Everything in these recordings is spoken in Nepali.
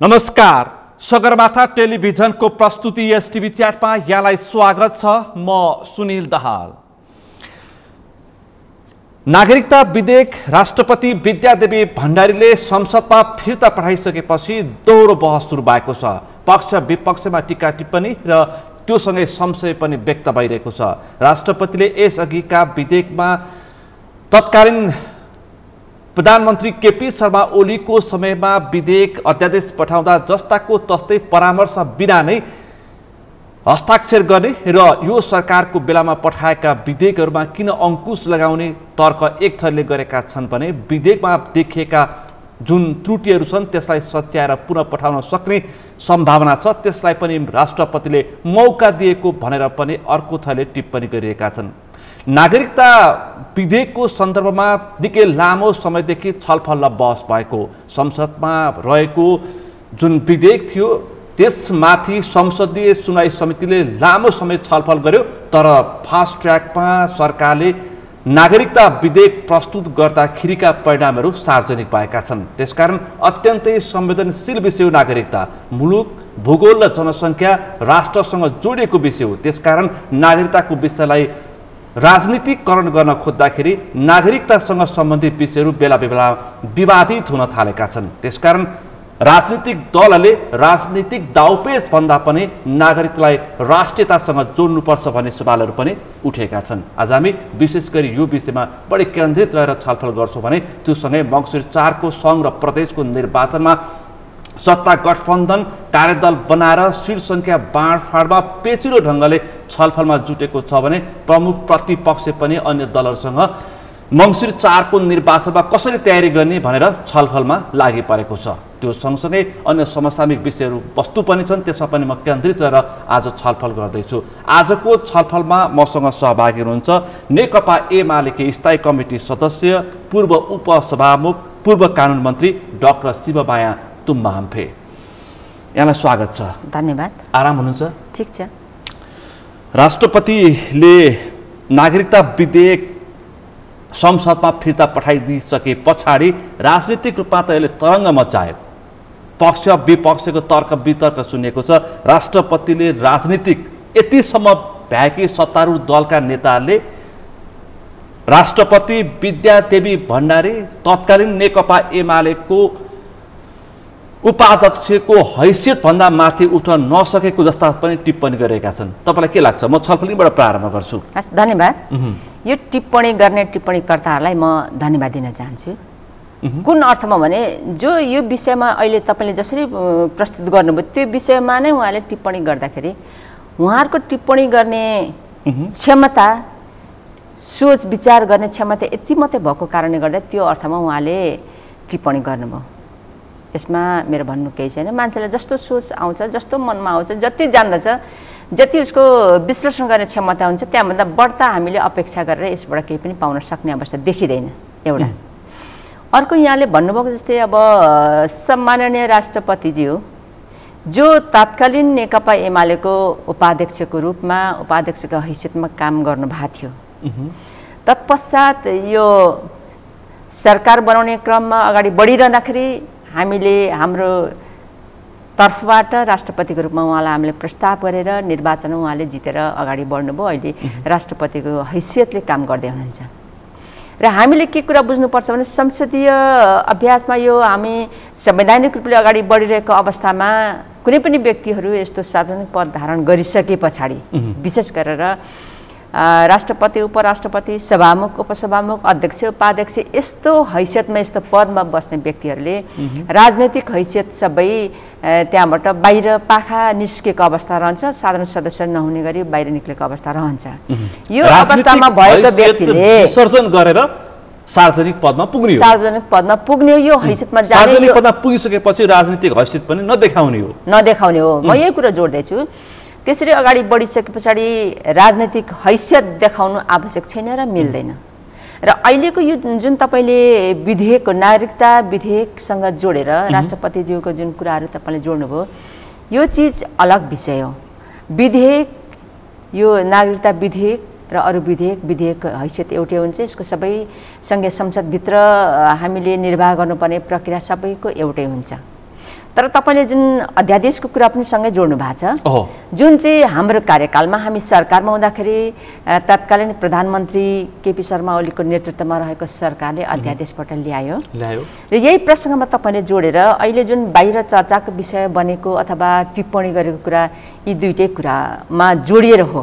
नमस्कार, सगरमाथा टेलिभिजनको प्रस्तुति एसटिभी च्याटमा यहाँलाई स्वागत छ। म सुनिल दाहाल। नागरिकता विधेयक राष्ट्रपति विद्यादेवी भण्डारीले संसदमा फिर्ता पठाइसकेपछि दोहोरो बहस सुरु भएको छ। पक्ष विपक्षमा टीका टिप्पणी र त्योसँगै संशय पनि व्यक्त भइरहेको छ। राष्ट्रपतिले यसअघिका विधेयकमा तत्कालीन प्रधानमन्त्री केपी शर्मा ओलीको समयमा विधेयक अध्यादेश पठाउँदा जस्ताको तस्तै परामर्श बिना नै हस्ताक्षर गर्ने र यो सरकारको बेलामा पठाएका विधेयकहरूमा किन अंकुश लगाउने तर्क एक थरले गरेका छन् भने विधेयकमा देखिएका जुन त्रुटिहरू छन् त्यसलाई सच्याएर पुनः पठाउन सक्ने सम्भावना छ, त्यसलाई पनि राष्ट्रपतिले मौका दिएको भनेर पनि अर्को थरले टिप्पणी गरिरहेका छन्। नागरिकता विधेयकको सन्दर्भमा निकै लामो समयदेखि छलफल र बहस भएको। संसदमा रहेको जुन विधेयक थियो त्यसमाथि संसदीय सुनवाई समितिले लामो समय छलफल गर्यो, तर फास्ट ट्र्याकमा सरकारले नागरिकता विधेयक प्रस्तुत गर्दाखेरिका परिणामहरू सार्वजनिक भएका छन्। त्यसकारण अत्यन्तै संवेदनशील विषय हो नागरिकता। मुलुक, भूगोल र जनसङ्ख्या राष्ट्रसँग जोडिएको विषय हो। त्यसकारण नागरिकताको विषयलाई राजनीतिकरण गर्न खोज्दाखेरि नागरिकतासँग सम्बन्धित विषयहरू बेला बेला विवादित हुन थालेका छन्। त्यसकारण राजनीतिक दलले राजनीतिक दाउपेच भन्दा पनि नागरिकलाई राष्ट्रियतासँग जोड्नुपर्छ भन्ने सवालहरू पनि उठेका छन्। आज हामी विशेष गरी यो विषयमा बढी केन्द्रित रहेर छलफल गर्छौँ भने त्योसँगै मङ्सिर 4 को सङ्घ र प्रदेशको निर्वाचनमा सत्ता गठबन्धन कार्यदल बनाएर सिट सङ्ख्या बाँडफाँडमा पेचिलो ढङ्गले छलफलमा जुटेको छ भने प्रमुख प्रतिपक्ष पनि अन्य दलहरूसँग मङ्सिर 4 को निर्वाचनमा कसरी तयारी गर्ने भनेर छलफलमा लागि परेको छ। त्यो सँगसँगै अन्य समसामयिक विषयहरू वस्तु पनि छन्, त्यसमा पनि म केन्द्रित रहेर आज छलफल गर्दैछु। आजको छलफलमा मसँग सहभागी हुनुहुन्छ नेकपा एमालेकी स्थायी कमिटी सदस्य, पूर्व उपसभामुख, पूर्व कानुन मन्त्री डाक्टर शिवमाया तुम्बाहाम्फे। यहाँलाई स्वागत छ। धन्यवाद। आराम हुनुहुन्छ? ठिक छ। राष्ट्रपतिले नागरिकता विधेयक संसदमा फिर्ता पठाइदिइसके पछाडि राजनीतिक रूपमा त यसले तरङ्ग मचायो। पक्ष विपक्षको तर्क वितर्क सुनेको छ। राष्ट्रपतिले राजनीतिक यतिसम्म भएकी सत्तारूढ दलका नेताहरूले राष्ट्रपति विद्यादेवी भण्डारी तत्कालीन नेकपा एमालेको उपाध्यक्षको हैसियत भन्दा माथि उठ्न नसकेको जस्ता पनि टिप्पणी गरेका छन्। तपाईँलाई के लाग्छ? म छलफलबाट प्रारम्भ गर्छु। धन्यवाद। यो टिप्पणी गर्ने टिप्पणीकर्ताहरूलाई म धन्यवाद दिन चाहन्छु। कुन अर्थमा भने जो यो विषयमा अहिले तपाईँले जसरी प्रस्तुत गर्नुभयो त्यो विषयमा नै उहाँले टिप्पणी गर्दाखेरि उहाँहरूको टिप्पणी गर्ने क्षमता, सोच विचार गर्ने क्षमता यति मात्रै भएको कारणले गर्दा त्यो अर्थमा उहाँले टिप्पणी गर्नुभयो। यसमा मेरो भन्नु केही छैन। मान्छेलाई जस्तो सोच आउँछ, जस्तो मनमा आउँछ, जति जान्दछ, जति उसको विश्लेषण गर्ने क्षमता हुन्छ त्यहाँभन्दा बढ्ता हामीले अपेक्षा गरेर यसबाट केही पनि पाउन सक्ने अवस्था देखिँदैन। एउटा अर्को यहाँले भन्नुभएको जस्तै अब सम्माननीय राष्ट्रपतिजी हो जो तत्कालीन नेकपा एमालेको उपाध्यक्षको रूपमा उपाध्यक्षको हैसियतमा काम गर्नुभएको थियो। तत्पश्चात यो सरकार बनाउने क्रममा अगाडि बढिरहँदाखेरि हामीले हाम्रो तर्फबाट राष्ट्रपतिको रूपमा उहाँलाई हामीले प्रस्ताव गरेर निर्वाचनमा उहाँले जितेर अगाडि बढ्नुभयो। अहिले राष्ट्रपतिको हैसियतले काम गर्दै हुनुहुन्छ र हामीले के कुरा बुझ्नुपर्छ भने संसदीय अभ्यासमा यो हामी संवैधानिक रूपले अगाडि बढिरहेको अवस्थामा कुनै पनि व्यक्तिहरू यस्तो सार्वजनिक पद धारण गरिसके पछाडि विशेष गरेर राष्ट्रपति, उपराष्ट्रपति, सभामुख, उपसभामुख, अध्यक्ष, उपाध्यक्ष यस्तो हैसियतमा यस्तो पदमा बस्ने व्यक्तिहरूले राजनैतिक हैसियत सबै त्यहाँबाट बाहिर पाखा निस्केको अवस्था रहन्छ। साधारण सदस्य नहुने गरी बाहिर निक्लेको अवस्था रहन्छ। यो अवस्थामा भएको व्यक्तिले विसर्जन गरेर सार्वजनिक पदमा पुग्ने हो। सार्वजनिक पदमा पुग्ने यो हैसियतमा जाने, सार्वजनिक पदमा पुगिसकेपछि राजनीतिक हैसियत पनि नदेखाउने हो। म यही कुरा जोड्दैछु। त्यसरी अगाडि बढिसके पछाडि राजनीतिक हैसियत देखाउनु आवश्यक छैन र मिल्दैन। र अहिलेको यो जुन तपाईँले विधेयक, नागरिकता विधेयकसँग जोडेर राष्ट्रपतिज्यूको जुन कुराहरू तपाईँले जोड्नुभयो यो चिज अलग विषय हो। विधेयक, यो नागरिकता विधेयक र अरू विधेयक हैसियत एउटै हुन्छ। यसको सबै सङ्घीय संसदभित्र हामीले निर्वाह गर्नुपर्ने प्रक्रिया सबैको एउटै हुन्छ। तर तपाईँले जुन अध्यादेशको कुरा पनि सँगै जोड्नु भएको छ, जुन चाहिँ हाम्रो कार्यकालमा हामी सरकारमा हुँदाखेरि तत्कालीन प्रधानमन्त्री केपी शर्मा ओलीको नेतृत्वमा रहेको सरकारले अध्यादेशबाट ल्यायो र यही प्रसङ्गमा तपाईँले जोडेर अहिले जुन बाहिर चर्चाको विषय बनेको अथवा टिप्पणी गरेको कुरा यी दुईटै कुरामा जोडिएर हो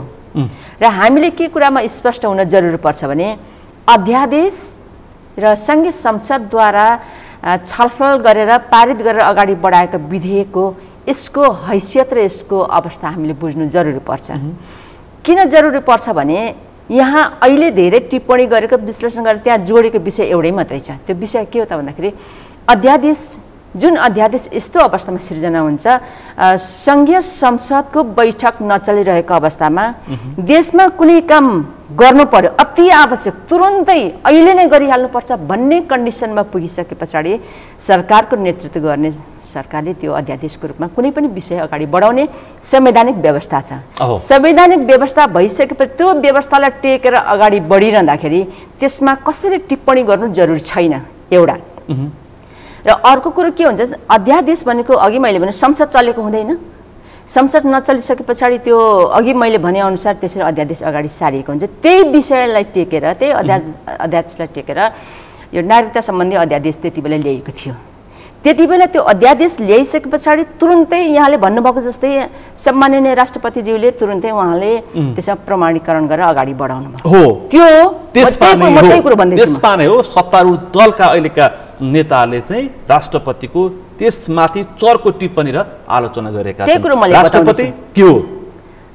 र हामीले के कुरामा स्पष्ट हुन जरुरी पर्छ भने अध्यादेश र सङ्घीय संसदद्वारा छलफल गरेर पारित गरेर अगाडि बढाएको विधेयकको यसको हैसियत र यसको अवस्था हामीले बुझ्नु जरुरी पर्छ। किन जरुरी पर्छ भने यहाँ अहिले धेरै टिप्पणी गरेको विश्लेषण गरेर त्यहाँ जोडेको विषय एउटै मात्रै छ। त्यो विषय के हो त भन्दाखेरि जुन अध्यादेश यस्तो अवस्थामा सिर्जना हुन्छ, सङ्घीय संसदको बैठक नचलिरहेको अवस्थामा देशमा कुनै काम गर्नु पर्यो, अति आवश्यक, तुरुन्तै अहिले नै गरिहाल्नुपर्छ भन्ने कन्डिसनमा पुगिसके पछाडि सरकारको नेतृत्व गर्ने सरकारले त्यो अध्यादेशको रूपमा कुनै पनि विषय अगाडि बढाउने संवैधानिक व्यवस्था छ। संवैधानिक व्यवस्था भइसकेपछि त्यो व्यवस्थालाई टेकेर अगाडि बढिरहँदाखेरि त्यसमा कसैले टिप्पणी गर्नु जरुरी छैन एउटा। र अर्को कुरो के हुन्छ, अध्यादेश भनेको अघि मैले भने संसद चलेको हुँदैन, संसद नचलिसके पछाडि त्यो अघि मैले भनेअनुसार त्यसरी अध्यादेश अगाडि सारिएको हुन्छ। त्यही विषयलाई टेकेर त्यही अध्यादेशलाई टेकेर यो नागरिकता सम्बन्धी अध्यादेश त्यति बेला ल्याइएको थियो। त्यति बेला त्यो अध्यादेश ल्याइसके पछाडि तुरुन्तै यहाँले भन्नुभएको जस्तै सम्माननीय राष्ट्रपतिज्यूले तुरुन्तै उहाँले त्यसमा प्रमाणीकरण गरेर अगाडि बढाउनु भयो। त्यो त्यसमा नै हो सत्तारूढ दलका अहिलेका नेताले चाहिँ राष्ट्रपतिको त्यसमाथि चर्को टिप्पणी र आलोचना गरेका त्यही कुरो मैले राष्ट्रपति के हो,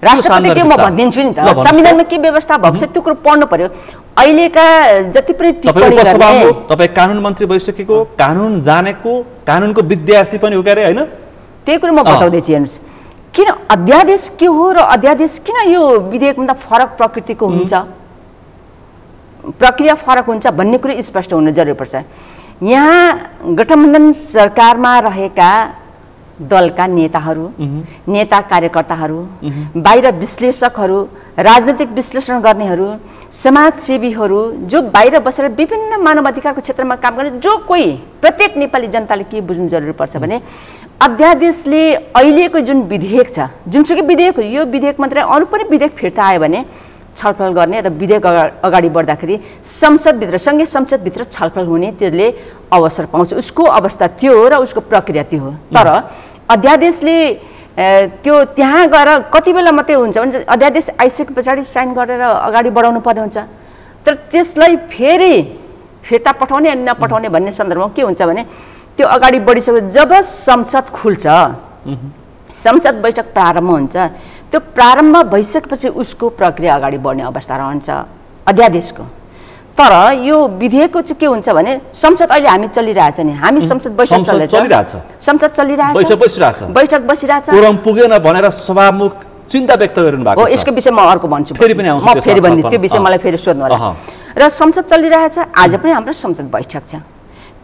राष्ट्रपति के म भनिदिन्छु नि त, संविधानमा के व्यवस्था भएको छ त्यो कुरो पढ्नु पर्यो। अहिलेका जति पनि टिप्पणी गर्ने, तपाईँ कानुन मन्त्री भइसकेको, कानुन जानेको, कानुनको विद्यार्थी पनि हो के अरे हैन, त्यही कुरो म बताउँदैछु। हेर्नुहोस् किन अध्यादेश के हो र अध्यादेश किन यो विधेयकभन्दा फरक प्रकृतिको हुन्छ, प्रक्रिया फरक हुन्छ भन्ने कुरो स्पष्ट हुन जरुरी पर्छ। यहाँ गठबन्धन सरकारमा रहेका दलका नेताहरू, नेता कार्यकर्ताहरू, बाहिर विश्लेषकहरू, राजनीतिक विश्लेषण गर्नेहरू, समाजसेवीहरू जो बाहिर बसेर विभिन्न मानवाधिकारको क्षेत्रमा काम गर्ने जो कोही प्रत्येक नेपाली जनताले के बुझ्नु जरुरी पर्छ भने अध्यादेशले अहिलेको जुन विधेयक छ, जुनसुकै विधेयक हो, यो विधेयक मात्रै अरू पनि विधेयक फिर्ता आयो भने छलफल गर्ने र विधेयक अगाडि बढ्दाखेरि संसदभित्र, सङ्घीय संसदभित्र छलफल हुने त्यसले अवसर पाउँछ। उसको अवस्था त्यो हो र उसको प्रक्रिया त्यो हो। तर अध्यादेशले त्यो त्यहाँ गएर कति बेला मात्रै हुन्छ भने अध्यादेश आइसके पछाडि साइन गरेर अगाडि बढाउनु पर्ने हुन्छ। तर त्यसलाई फेरि फिर्ता पठाउने अनि नपठाउने भन्ने सन्दर्भमा के हुन्छ भने त्यो अगाडि बढिसकेपछि जब संसद खुल्छ, संसद बैठक प्रारम्भ हुन्छ, त्यो प्रारम्भ भइसकेपछि उसको प्रक्रिया अगाडि बढ्ने अवस्था रहन्छ अध्यादेशको। तर यो विधेयकको चाहिँ के हुन्छ भने संसद अहिले हामी चलिरहेछ नि, हामी संसद बैठक चलिरहेछ, संसद चलिरहेछ, बैठक बसिरहेछ, कोरम पुगेन भनेर सभामुख चिन्ता व्यक्त गरिनु भएको हो। यसको विषय म अर्को भन्छु, फेरि भन्दिनँ, त्यो विषय मलाई फेरि सोध्नु होला। र संसद चलिरहेछ, आज पनि हाम्रो संसद बैठक छ।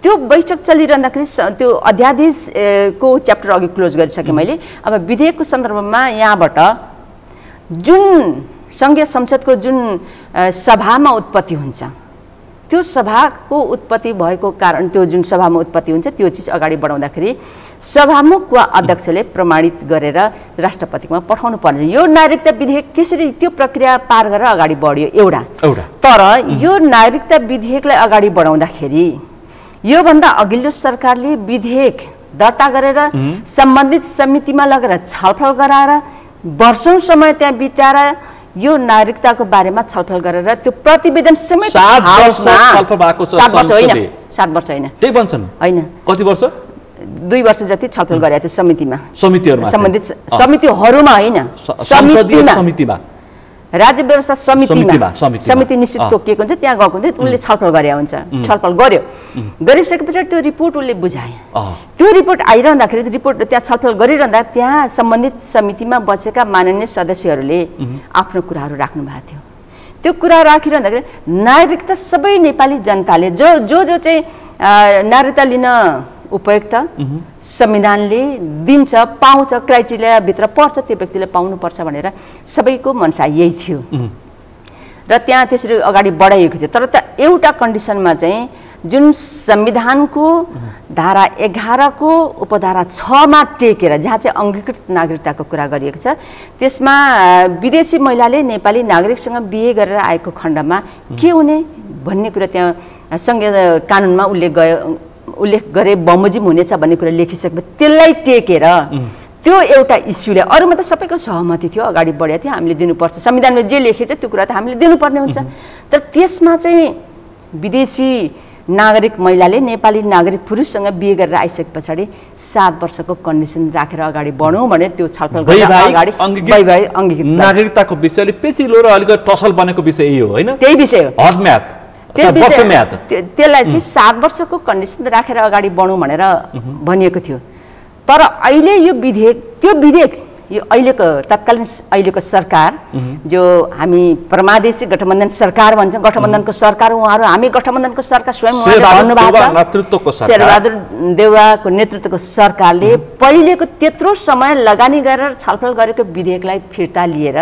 त्यो बैठक चलिरहँदाखेरि त्यो अध्यादेशको च्याप्टर अघि क्लोज गरिसकेँ मैले। अब विधेयकको सन्दर्भमा यहाँबाट जुन सङ्घीय संसदको जुन सभामा उत्पत्ति हुन्छ, त्यो सभाको उत्पत्ति भएको कारण त्यो जुन सभामा उत्पत्ति हुन्छ त्यो चिज अगाडि बढाउँदाखेरि सभामुख वा अध्यक्षले प्रमाणित गरेर राष्ट्रपतिमा पठाउनु पर्छ। यो नागरिकता विधेयक त्यसरी त्यो प्रक्रिया पार गरेर अगाडि बढ्यो एउटा। तर यो नागरिकता विधेयकलाई अगाडि बढाउँदाखेरि योभन्दा अघिल्लो सरकारले विधेयक दर्ता गरेर सम्बन्धित समितिमा लगेर छलफल गराएर वर्षौं समय त्यहाँ बिताएर यो नागरिकताको बारेमा छलफल गरेर त्यो प्रतिवेदन समेत 7 वर्ष होइन, 7 वर्ष होइन, त्यही भन्छन् होइन, कति वर्ष, 2 वर्ष जति छलफल गरेको थियो समितिमा, सम्बन्धित समितिहरूमा होइन, समितिमा राज्य व्यवस्था समिति निश्चित तोकिएको हुन्छ, त्यहाँ गएको हुन्छ, उसले छलफल गरे हुन्छ, छलफल गर्यो, गरिसकेपछि त्यो रिपोर्ट उसले बुझाए। त्यो रिपोर्ट आइरहँदाखेरि रिपोर्ट त्यहाँ छलफल गरिरहँदा त्यहाँ सम्बन्धित समितिमा बसेका माननीय सदस्यहरूले आफ्नो कुराहरू राख्नु भएको थियो। त्यो कुरा राखिरहँदाखेरि नागरिकता सबै नेपाली जनताले जो चाहिँ नागरिकता लिन उपयुक्त संविधानले दिन्छ, पाउँछ, क्राइटेरियाभित्र पर्छ, त्यो व्यक्तिले पाउनुपर्छ भनेर सबैको मनसा यही थियो र त्यहाँ त्यसरी अगाडि बढाइएको थियो। तर एउटा कन्डिसनमा चाहिँ जुन संविधानको धारा 11 को उपधारा 6 मा टेकेर जहाँ चाहिँ अङ्गीकृत नागरिकताको कुरा गरिएको छ त्यसमा विदेशी महिलाले नेपाली नागरिकसँग बिहे गरेर आएको खण्डमा के हुने भन्ने कुरा त्यहाँ संघीय कानुनमा उल्लेख गरे बमोजिम हुनेछ भन्ने कुरा लेखिसकेपछि त्यसलाई टेकेर त्यो एउटा इस्युले अरूमा त सबैको सहमति थियो अगाडि बढेको थियो हामीले दिनुपर्छ संविधानमा जे लेखेको छ त्यो कुरा त हामीले दिनुपर्ने हुन्छ तर त्यसमा चाहिँ विदेशी नागरिक महिलाले नेपाली नागरिक पुरुषसँग बिहे गरेर आइसके पछाडि 7 वर्षको कन्डिसन राखेर अगाडि बढौँ भने त्यो छलफल गरेर अगाडि अङ्गीकृत नागरिकताको विषयले पेचिलो र अलिकति टसल बनेको विषय यही हो हैन त्यही विषय हो हदम्याद त्यसलाई चाहिँ 7 वर्षको कन्डिसन राखेर अगाडि बढौँ भनेर भनिएको थियो तर अहिले यो विधेयक यो अहिलेको तत्कालीन अहिलेको सरकार जो हामी परमादेशी गठबन्धन सरकार भन्छौँ गठबन्धनको सरकार उहाँहरू हामी गठबन्धनको सरकार स्वयं भन्नुभएको छ शेरबहादुर देउवाको नेतृत्वको सरकारले पहिलेको त्यत्रो समय लगानी गरेर छलफल गरेको विधेयकलाई फिर्ता लिएर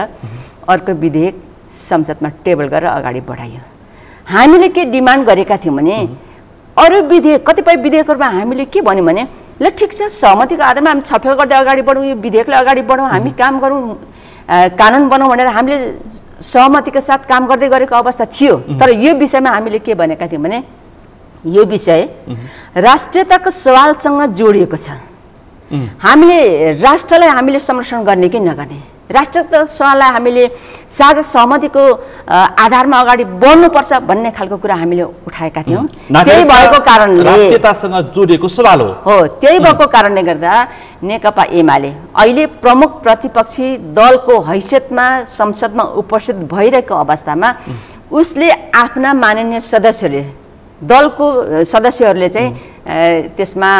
अर्को विधेयक संसदमा टेबल गरेर अगाडि बढाइयो हामीले के डिमान्ड गरेका थियौँ भने अरू विधेयक कतिपय विधेयकहरूमा हामीले के भन्यौँ भने ल ठिक छ सहमतिको आधारमा हामी छलफल गर्दै अगाडि बढौँ यो विधेयकलाई अगाडि बढौँ हामी काम गरौँ कानुन बनाउँ भनेर हामीले सहमतिका साथ काम गर्दै गरेको अवस्था थियो तर यो विषयमा हामीले के भनेका थियौँ भने यो विषय राष्ट्रियताको सवालसँग जोडिएको छ हामीले राष्ट्रलाई हामीले संरक्षण गर्ने कि नगर्ने राष्ट्रियता सवाललाई हामीले साझा सहमतिको आधारमा अगाडि बढ्नुपर्छ भन्ने खालको कुरा हामीले उठाएका थियौँ त्यही भएको कारणले राष्ट्रियतासँग जोडिएको सवाल हो त्यही भएको कारणले गर्दा नेकपा एमाले अहिले प्रमुख प्रतिपक्षी दलको हैसियतमा संसदमा उपस्थित भइरहेको अवस्थामा उसले आफ्ना माननीय सदस्यले दलको सदस्यहरूले चाहिँ त्यसमा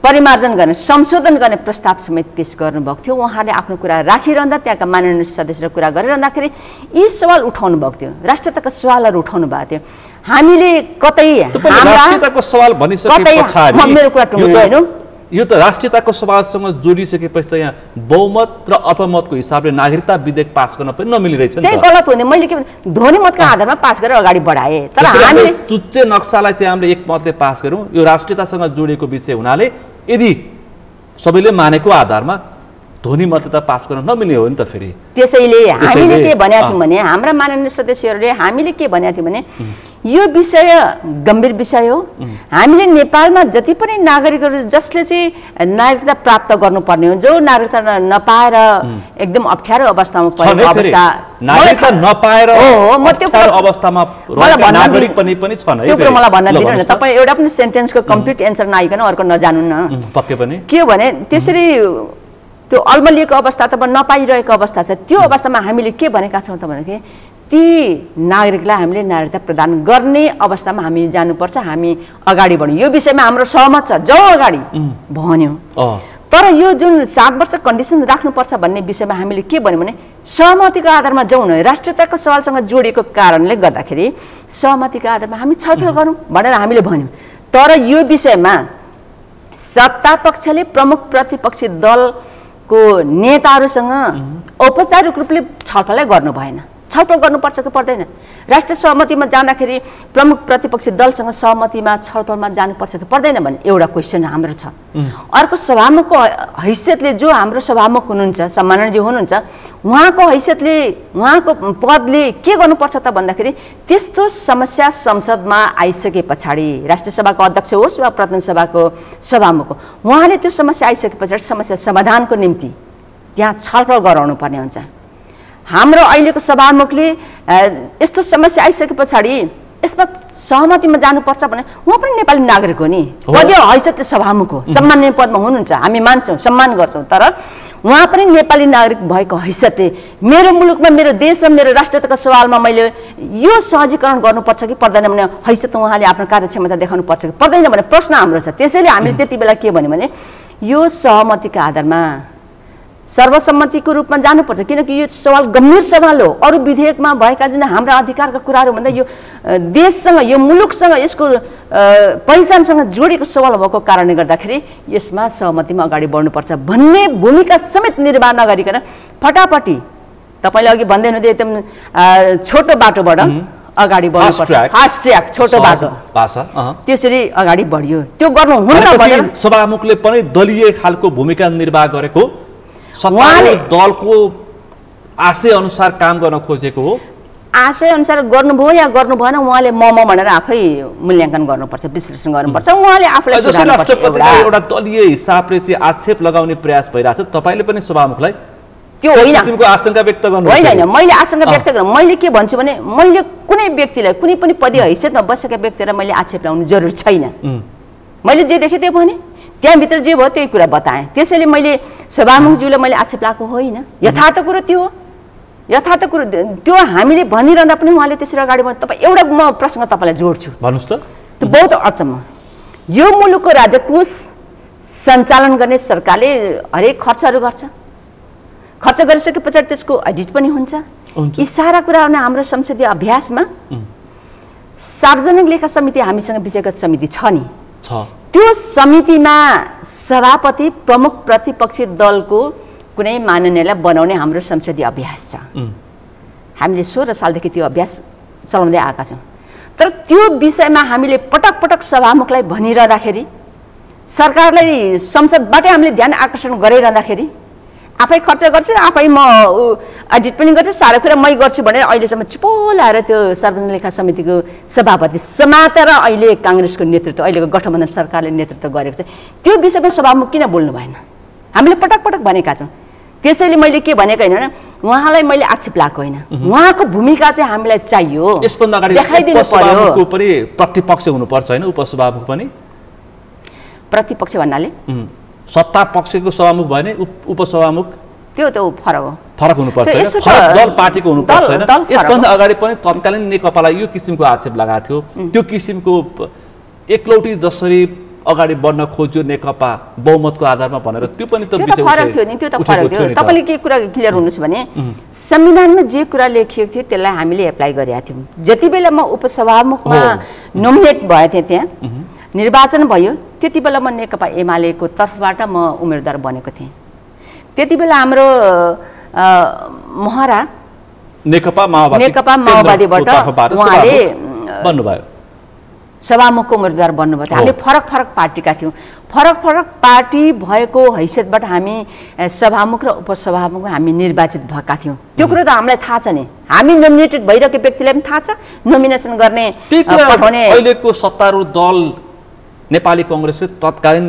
परिमार्जन गर्ने संशोधन गर्ने प्रस्ताव समेत पेश गर्नुभएको थियो उहाँले आफ्नो कुरा राखिरहँदा त्यहाँका माननीय सदस्यले कुरा गरिरहँदाखेरि यी सवाल उठाउनु भएको थियो राष्ट्रियताको सवालहरू उठाउनु भएको थियो हामीले कतै राष्ट्रियताको सवाल भनिसकेपछि मेरो कुरा टुङ्ग्याउनु यो त राष्ट्रियताको सवालसँग जोडिसकेपछि त यहाँ बहुमत र अल्पमतको हिसाबले नागरिकता विधेयक पास गर्न पनि नमिलिरहेछ नि त्यही गलत हुने मैले के ध्वनि मतका आधारमा पास गरेर अगाडि बढाए तर हामीले चुच्चे नक्सालाई चाहिँ हामीले एकमतले पास गरौँ यो राष्ट्रियतासँग जोडिएको विषय हुनाले यदि सबैले मानेको आधारमा ध्वनि मतले त पास गर्न नमिल्ने हो नि त फेरि त्यसैले हामीले के भनेका थियौँ भने हाम्रा माननीय सदस्यहरूले हामीले के भनेका थियौँ भने यो विषय गम्भीर विषय हो हामीले नेपालमा जति पनि नागरिकहरू जसले चाहिँ नागरिकता प्राप्त गर्नुपर्ने हो जो नागरिकता नपाएर एकदम अप्ठ्यारो अवस्थामा परेको अवस्था नागरिकता नपाएर अवस्थामा नागरिक पनि छन् त्यो कुरा मलाई भन्न दिनु न तपाईँ एउटा पनि सेन्टेन्सको कम्प्लिट एन्सर नआइकन अर्को नजानु न पक्कै पनि के भने त्यसरी त्यो अल्मलिएको अवस्था त नपाइरहेको अवस्था छ त्यो अवस्थामा हामीले के भनेका छौँ त भन्दाखेरि ती नागरिकलाई हामीले नागरिकता प्रदान गर्ने अवस्थामा हामी जानुपर्छ हामी अगाडि बढ्यौँ यो विषयमा हाम्रो सहमत छ जाउँ अगाडि भन्यौँ तर यो जुन 7 वर्ष कन्डिसन राख्नुपर्छ भन्ने विषयमा हामीले के भन्यौँ भने सहमतिको आधारमा जाउँ न राष्ट्रियताको सवालसँग जोडिएको कारणले गर्दाखेरि सहमतिको आधारमा हामी छलफल गरौँ भनेर हामीले भन्यौँ तर यो विषयमा सत्ता पक्षले प्रमुख प्रतिपक्षी दलको नेताहरूसँग औपचारिक रूपले छलफलै गर्नु भएन छलफल गर्नुपर्छ कि पर्दैन राष्ट्रिय सहमतिमा जाँदाखेरि प्रमुख प्रतिपक्षी दलसँग सहमतिमा छलफलमा जानुपर्छ कि पर्दैन भन्ने एउटा क्वेसन हाम्रो छ अर्को सभामुखको हैसियतले जो हाम्रो सभामुख हुनुहुन्छ सम्माननीय हुनुहुन्छ उहाँको हैसियतले उहाँको पदले के गर्नुपर्छ त भन्दाखेरि त्यस्तो समस्या संसदमा आइसके पछाडि राष्ट्रिय सभाको अध्यक्ष होस् वा प्रतिनिधि सभाको सभामुख उहाँले त्यो समस्या आइसके पछाडि समस्या समाधानको निम्ति त्यहाँ छलफल गराउनु पर्ने हुन्छ हाम्रो अहिलेको सभामुखले यस्तो समस्या आइसके पछाडि यसमा सहमतिमा जानुपर्छ भने उहाँ पनि नेपाली नागरिक हो नि पदीय हैसियतले सभामुख हो सम्माननीय पदमा हुनुहुन्छ हामी मान्छौँ सम्मान गर्छौँ तर उहाँ पनि नेपाली नागरिक भएको हैसियतले मेरो मुलुकमा मेरो देश र मेरो राष्ट्रियताको सवालमा मैले यो सहजीकरण गर्नुपर्छ कि पर्दैन भने हैसियत उहाँले आफ्नो कार्यक्षमता देखाउनु पर्छ कि पर्दैन भन्ने प्रश्न हाम्रो छ त्यसैले हामीले त्यति बेला के भन्यौँ भने यो सहमतिका आधारमा सर्वसम्मतिको रूपमा जानुपर्छ किनकि यो सवाल गम्भीर सवाल हो अरू विधेयकमा भएका जुन हाम्रा अधिकारका कुराहरू भन्दा यो देशसँग यो मुलुकसँग यसको पहिचानसँग जोडिएको सवाल भएको कारणले गर्दाखेरि यसमा सहमतिमा अगाडि बढ्नुपर्छ भन्ने भूमिका समेत निर्वाह नगरिकन फटाफटी तपाईँले अघि भन्दै हुनुहुँदै एकदम छोटो बाटोबाट अगाडि बढ्नुपर्छ, फास्ट ट्र्याक छोटो भाषा त्यसरी अगाडि बढ्यो। त्यो गर्नु हुन्न भनेर सभामुखले पनि दलीय खालको भूमिका निर्वाह गरेको, सत्तारूढ दलको आशय अनुसार काम गर्न खोजेको हो। आशय अनुसार गर्नुभयो या गर्नु भएन उहाँले म भनेर आफै मूल्याङ्कन गर्नुपर्छ, विश्लेषण गर्नुपर्छ। उहाँले आफूलाई एउटा दलीय हिसाबले चाहिँ आक्षेप लगाउने प्रयास भइरहेछ। तपाईँले पनि सभामुखलाई त्यो होइन आशंका व्यक्त गर्नु होइन। मैले आशंका व्यक्त गर्नु, मैले के भन्छु भने मैले कुनै व्यक्तिलाई कुनै पनि पदीय हैसियतमा बसेका व्यक्तिलाई मैले आक्षेप लगाउनु जरुरी छैन। मैले जे देखेँ त्यो भने त्यहाँभित्र जे भयो त्यही कुरा बताएँ। त्यसैले मैले सभामुखज्यूलाई मैले आक्षेप लगाएको होइन। यथार्थ कुरो त्यो हो, यथार्थ कुरो त्यो हामीले भनिरहँदा पनि उहाँले त्यसरी अगाडि बढ्नु। तपाईँ एउटा म प्रश्न तपाईँलाई जोड्छु, भन्नुहोस् त। त्यो बहुत अचम्म। यो मुलुकको राजकोष सञ्चालन गर्ने सरकारले हरेक खर्चहरू गर्छ, खर्च गरिसके पछाडि त्यसको अडिट पनि हुन्छ। यी सारा कुराहरू हाम्रो संसदीय अभ्यासमा सार्वजनिक लेखा समिति हामीसँग विषयगत समिति छ नि, त्यो समितिमा सभापति प्रमुख प्रतिपक्षी दलको कुनै माननीयलाई बनाउने हाम्रो संसदीय अभ्यास छ। हामीले 16 सालदेखि त्यो अभ्यास चलाउँदै आएका छौँ। तर त्यो विषयमा हामीले पटक पटक सभामुखलाई भनिरहँदाखेरि, सरकारलाई संसदबाटै हामीले ध्यान आकर्षण गराइरहँदाखेरि आफै खर्च गर्छु, आफै म अडिट पनि गर्छु, सारा कुरा मै गर्छु भनेर अहिलेसम्म चुपो लाएर त्यो सार्वजनिक लेखा समितिको सभापति समातेर अहिले काङ्ग्रेसको नेतृत्व, अहिलेको गठबन्धन सरकारले नेतृत्व गरेको छ। त्यो विषयमा सभामुख किन बोल्नु भएन? हामीले पटक पटक भनेका छौँ। त्यसैले मैले के भनेको होइन, उहाँलाई मैले आक्षेप लगाएको होइन, उहाँको भूमिका चाहिँ हामीलाई चाहियो। यसभन्दा अगाडि उपसभामुखको पनि प्रतिपक्ष हुनुपर्छ होइन? उपसभामुख पनि प्रतिपक्ष भन्नाले सत्ता पक्षको सभामुख भयो भने उपसभामुख त्यो त फरक हो, फरक हुनुपर्छ। दल पार्टीको हुनुपर्छ होइन? यसभन्दा अगाडि पनि तत्कालीन नेकपालाई यो किसिमको आक्षेप लगाएको थियो। त्यो किसिमको एकलौटी जसरी अगाडि बढ्न खोज्यो नेकपा बहुमतको आधारमा भनेर त्यो पनि त विषय फरक थियो नि। त्यो त फरक थियो। तपाईँले के कुरा क्लियर हुनुहोस् भने संविधानमा जे कुरा लेखिएको थियो त्यसलाई हामीले एप्लाई गरेका थियौँ। जति बेला म उपसभामुखमा नोमिनेट भएको थिएँ, त्यहाँ निर्वाचन भयो, त्यति बेला म नेकपा एमालेको तर्फबाट म उम्मेदवार बनेको थिएँ। त्यति बेला हाम्रो महरा नेकपा माओवादीबाट उहाँले बन्नुभयो, सभामुखको उम्मेदवार बन्नुभयो थियो। हामी फरक फरक पार्टीका थियौँ। फरक फरक पार्टी भएको हैसियतबाट हामी सभामुख र उपसभामुख हामी निर्वाचित भएका थियौँ। त्यो कुरो त हामीलाई थाहा छ नि। हामी नोमिनेटेड भइरहेको व्यक्तिलाई पनि थाहा छ, नोमिनेसन गर्ने पठाउने। अहिलेको सत्तारूढ दल नेपाली कङ्ग्रेसले तत्कालीन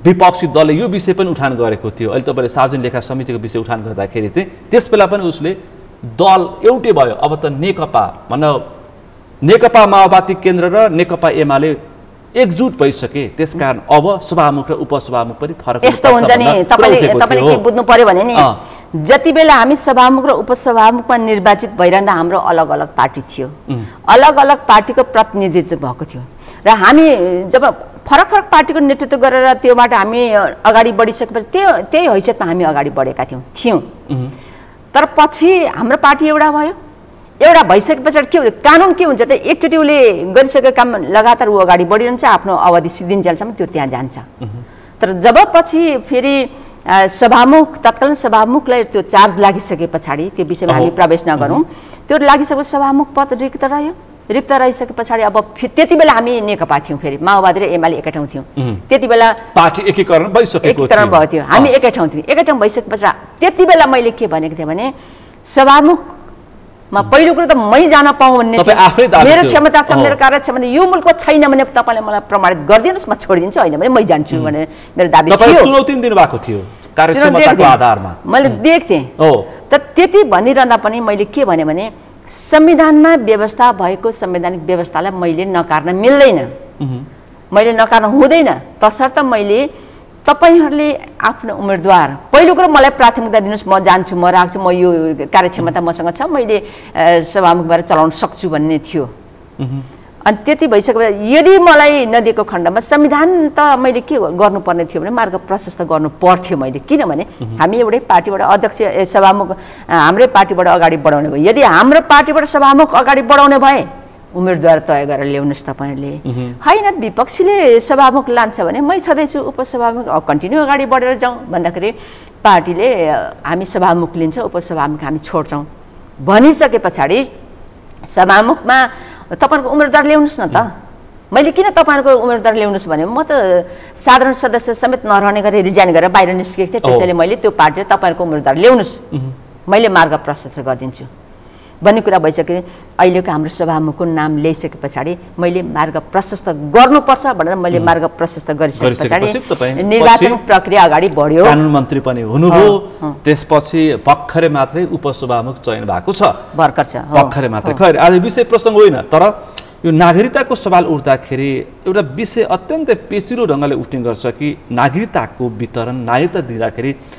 विपक्षी दलले यो विषय पनि उठान गरेको थियो। अहिले तपाईँले सार्वजनिक लेखा समितिको विषय उठान गर्दाखेरि चाहिँ त्यस बेला पनि उसले दल एउटै भयो। अब त नेकपा नेकपा माओवादी केन्द्र र नेकपा एमाले एकजुट भइसके, त्यसकारण अब सभामुख र उपसभामुख पनि फरक यस्तो हुन्छ नि। तपाईँले के बुझ्नु पर्यो भने नि, जति बेला हामी सभामुख र उपसभामुखमा निर्वाचित भइरहँदा हाम्रो अलग अलग पार्टी थियो, अलग अलग पार्टीको प्रतिनिधित्व भएको थियो र हामी जब फरक फरक पार्टीको नेतृत्व गरेर त्योबाट हामी अगाडि बढिसकेपछि त्यही हैसियतमा हामी अगाडि बढेका थियौँ। तर पछि हाम्रो पार्टी एउटा भयो, एउटा भइसके पछाडि के हुन्छ, कानुन के हुन्छ त एकचोटि उसले गरिसकेको काम लगातार ऊ अगाडि बढिरहन्छ, आफ्नो अवधि सिद्धिन्जेलसम्म त्यो त्यहाँ जान्छ। तर जब पछि फेरि सभामुख तत्कालीन सभामुखलाई त्यो चार्ज लागिसके पछाडि त्यो विषयमा हामी प्रवेश नगरौँ, त्यो लागिसकेपछि सभामुख पद रिक्त रह्यो। रिक्त रहिसके पछाडि अब त्यति बेला हामी नेकपा थियौँ, फेरि माओवादी र एमाले एकै ठाउँ थियौँ। त्यति बेला पार्टी एकीकरण भएको थियो, हामी एकै ठाउँ थियौँ। एकै ठाउँ भइसके पछाडि त्यति बेला मैले के भनेको थिएँ भने सभामुखमा पहिलो कुरो त मै जान पाऊँ भन्ने, मेरो क्षमता छ, मेरो कार्यक्षमता यो मुलुकमा छैन भने तपाईँले मलाई प्रमाणित गरिदिनुहोस्, म छोडिदिन्छु, होइन भने मै जान्छु भनेर मेरो दाबी थियो। चुनौती दिनुभएको थियो कार्यक्षमताको आधारमा, मैले देख्थेँ। तर त्यति भनिरहँदा पनि मैले के भने संविधानमा व्यवस्था भएको संवैधानिक व्यवस्थालाई मैले नकार्न मिल्दैन, मैले नकार्न हुँदैन। तसर्थ मैले तपाईहरूले आफ्नो उम्मेदवार पहिलो कुरो मलाई प्राथमिकता दिनुहोस्, म जान्छु, म राख्छु, म यो कार्यक्षमता मसँग छ, मैले सभामुखबाट चलाउन सक्छु भन्ने थियो। अनि त्यति भइसकेपछि यदि मलाई नदिएको खण्डमा संविधान त मैले के गर्नुपर्ने थियो भने मार्ग प्रशस्त गर्नु पर्थ्यो मैले। किनभने हामी एउटै पार्टीबाट अध्यक्ष सभामुख हाम्रै पार्टीबाट अगाडि बढाउने भयो। यदि हाम्रो पार्टीबाट सभामुख अगाडि बढाउने भए उम्मेदवार तय गरेर ल्याउनुहोस् तपाईँहरूले, होइन विपक्षीले सभामुख लान्छ भने मै छँदैछु उपसभामुख, कन्टिन्यू अगाडि बढेर जाउँ भन्दाखेरि पार्टीले हामी सभामुख लिन्छ, उपसभामुख हामी छोड्छौँ भनिसके पछाडि सभामुखमा तपाईँहरूको उम्मेदवार ल्याउनुहोस् न त। मैले किन तपाईँहरूको उम्मेदवार ल्याउनुहोस् भने म त साधारण सदस्य समेत नरहने गरी रिजाइन गरेर बाहिर निस्केको थिएँ। त्यसैले मैले त्यो पार्टीले तपाईँहरूको उम्मेदवार ल्याउनुहोस्, मैले मार्ग प्रशस्त गरिदिन्छु भन्ने कुरा भइसक्यो। अहिलेको हाम्रो सभामुखको नाम ल्याइसके पछाडि मैले मार्ग प्रशस्त गर्नुपर्छ भनेर मैले मार्ग प्रशस्त गरिसके पछाडि निर्वाचन प्रक्रिया अगाडि बढ्यो। कानुन मन्त्री पनि हुनुभयो, त्यसपछि भर्खरै मात्रै उपसभामुख चयन भएको छ, भर्खर छ भर्खरै मात्रै। खैर आज विषय प्रसङ्ग होइन, तर यो नागरिकताको सवाल उठ्दाखेरि एउटा विषय अत्यन्तै पेचिलो ढङ्गले उठ्ने गर्छ कि नागरिकताको वितरण, नागरिकता दिँदाखेरि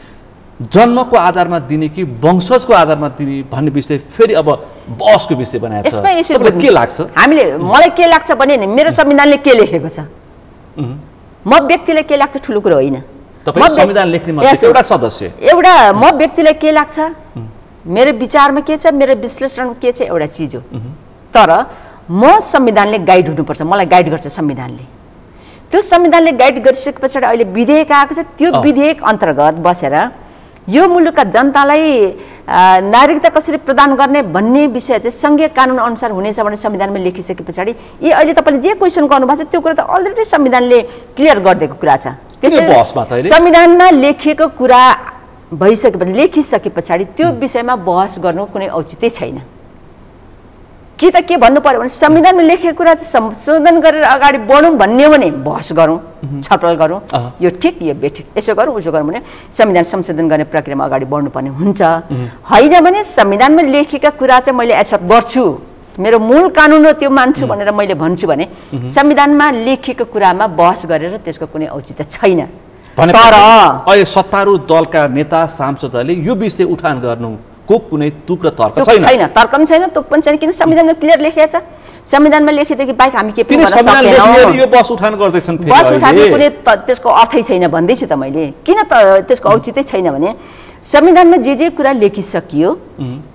जन्मको आधारमा दिने कि वंशजको आधारमा दिने भन्ने विषय फेरि अब बहसको विषय बनाएको छ। यसमा के लाग्छ? मलाई के लाग्छ भने नि मेरो संविधानले के लेखेको छ, म व्यक्तिलाई के लाग्छ ठुलो कुरो होइन। तपाईँ संविधान लेख्ने मान्छे एउटा सदस्य, एउटा म व्यक्तिलाई के लाग्छ, मेरो विचारमा के छ, मेरो विश्लेषण के छ एउटा चिज हो। तर म संविधानले गाइड हुनुपर्छ, मलाई गाइड गर्छ संविधानले। त्यो संविधानले गाइड गरिसके पछाडि अहिले विधेयक आएको छ, त्यो विधेयक अन्तर्गत बसेर यो मुलुकका जनतालाई नागरिकता कसरी प्रदान गर्ने भन्ने विषय चाहिँ सङ्घीय कानुन अनुसार हुनेछ भने संविधानमा लेखिसके पछाडि यी अहिले तपाईँले जे क्वेसन गर्नुभएको छ त्यो कुरा त अलरेडी संविधानले क्लियर गरिदिएको कुरा छ। त्यसैले संविधानमा लेखिएको कुरा लेखिसके पछाडि त्यो विषयमा बहस गर्नु कुनै औचित्य छैन। कि त के भन्नु पर्यो भने संविधानमा लेखेको कुरा चाहिँ संशोधन गरेर अगाडि बढौँ भन्ने हो भने बहस गरौँ, छलफल गरौँ, यो ठिक यो बेठिक, यसो गरौँ उसो गरौँ भने संविधान संशोधन गर्ने प्रक्रियामा अगाडि बढ्नुपर्ने हुन्छ। होइन भने संविधानमा लेखेका कुरा चाहिँ मैले एक्सेप्ट गर्छु, मेरो मूल कानुन हो त्यो मान्छु भनेर मैले भन्छु भने संविधानमा लेखेको कुरामा बहस गरेर त्यसको कुनै औचित्य छैन। तर अहिले सत्तारूढ दलका नेता सांसदहरूले यो विषय उठान गर्नु को कुनै तुक र तर्क छैन, तर्क पनि छैन, तुक पनि छैन, किन संविधानमा क्लियर लेखिएको छ। संविधानमा लेखेदेखि बाहेक हामी के पनि गर्न सक्दैनौँ। यो बस उठान गर्दैछन्, बस उठाने कुनै त्यसको अर्थै छैन भन्दैछु त मैले। किन त त्यसको औचित्य छैन भने संविधानमा जे कुरा लेखिसकियो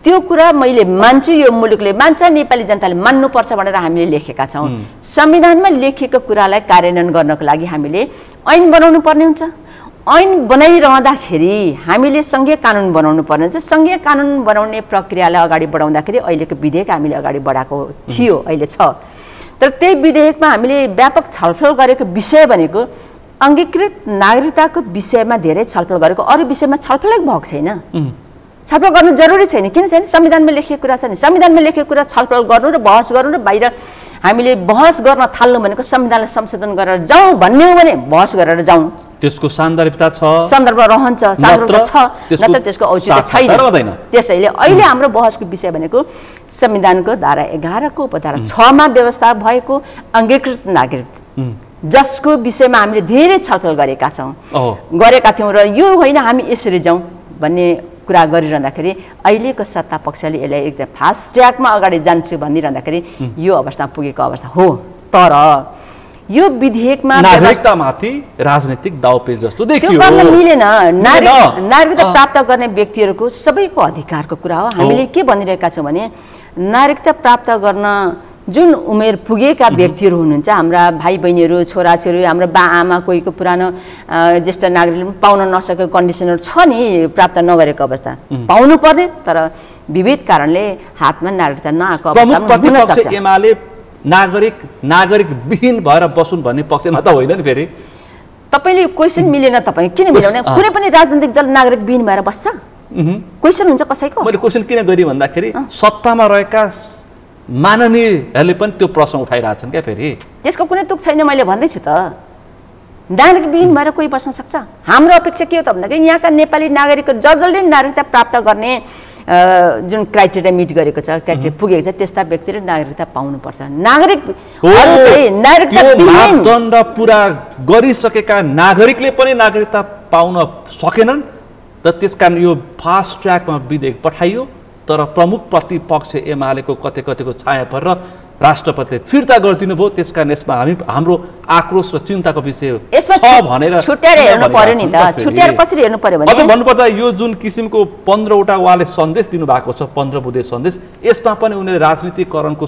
त्यो कुरा मैले मान्छु, यो मुलुकले मान्छ, नेपाली जनताले मान्नुपर्छ भनेर हामीले लेखेका छौँ। संविधानमा लेखेको कुरालाई कार्यान्वयन गर्नको लागि हामीले ऐन बनाउनु पर्ने हुन्छ। ऐन बनाइरहँदाखेरि हामीले सङ्घीय कानुन बनाउनु पर्ने हुन्छ। सङ्घीय कानुन बनाउने प्रक्रियालाई अगाडि बढाउँदाखेरि अहिलेको विधेयक हामीले अगाडि बढाएको थियो, अहिले छ। तर त्यही विधेयकमा हामीले व्यापक छलफल गरेको विषय भनेको अङ्गीकृत नागरिकताको विषयमा धेरै छलफल गरेको, अरू विषयमा छलफलै भएको छैन। छलफल गर्नु जरुरी छैन, किन छैन? संविधानमा लेखेको कुरा छ नि। संविधानमा लेखेको कुरा छलफल गर्नु र बहस गर्नु र बाहिर हामीले बहस गर्न थाल्नु भनेको संविधानलाई संशोधन गरेर जाउँ भन्ने हो भने बहस गरेर जाउँ, त्यसको सान्दर्भिकता छ, सन्दर्भ रहन्छ, सान्दर्भिकता छ, नत्र त्यसको औचित्य छैन। त्यसैले अहिले हाम्रो बहसको विषय भनेको संविधानको धारा 11 को उपधारा 6 मा व्यवस्था भएको अङ्गीकृत नागरिक, जसको विषयमा हामीले धेरै छलफल गरेका थियौँ र यो होइन हामी यसरी जाउँ भन्ने कुरा गरिरहँदाखेरि अहिलेको सत्ता पक्षले यसलाई एकदम फास्ट ट्र्याकमा अगाडि जान्छु भनिरहँदाखेरि यो अवस्था पुगेको अवस्था हो। तर यो विधेयकमा नागरिकतामाथि राजनीतिक दाउपेच जस्तो देखियो। त्यो गर्न मिलेन। नागरिकता प्राप्त गर्ने व्यक्तिहरूको सबैको अधिकारको कुरा हो। हामीले के भनिरहेका छौँ भने नागरिकता प्राप्त गर्न जुन उमेर पुगेका व्यक्तिहरू हुनुहुन्छ, हाम्रा भाइ बहिनीहरू, छोराछोरी, हाम्रो बा आमा, कोहीको पुरानो ज्येष्ठ नागरिकले पाउन नसकेको कन्डिसनहरू छ नि, प्राप्त नगरेको अवस्था पाउनु पर्ने, तर विविध कारणले हातमा नागरिकता नआएको अवस्था हुन सक्छ। एमाले नागरिक विहीन भएर बसुन् भन्ने पक्षमा त होइन नि। फेरि तपाईँले क्वेसन मिलेन, तपाईँ किन मिलाउने? कुनै पनि राजनीतिक दल नागरिक विहीन भएर बस्छ? क्वेसन हुन्छ कसैको? मैले क्वेसन किन गरेँ भन्दाखेरि सत्तामा रहेका माननीयहरूले पनि त्यो प्रश्न उठाइरहेछन् क्या। फेरि त्यसको कुनै तुक छैन। मैले भन्दैछु त नागरिक विहीन भएर कोही बस्न सक्छ। हाम्रो अपेक्षा के हो त भन्दाखेरि यहाँका नेपाली नागरिकको जसले नागरिकता प्राप्त गर्ने जुन क्राइटेरिया मिट गरेको छ, क्राइटेरिया पुगेको छ, त्यस्ता व्यक्तिले नागरिकता पाउनुपर्छ। मापदण्ड पुरा गरिसकेका नागरिकले पनि नागरिकता पाउन सकेनन् र त्यसकारण यो फास्ट ट्र्याकमा विधेयक पठाइयो। तर प्रमुख प्रतिपक्ष एमालेको कतैको छाया परेर राष्ट्रपतिले फिर्ता गरिदिनु भयो। त्यसकारण यसमा हाम्रो आक्रोश र चिन्ताको विषय छ भनेर छुट्याएर हेर्नु पर्यो नि त। छुट्याएर कसरी हेर्नु पर्यो भने भन्नुपर्दा यो जुन किसिमको 15वटा उहाँले सन्देश दिनुभएको छ, 15 बुँदे सन्देश, यसमा पनि उनीहरूले राजनीतिकरणको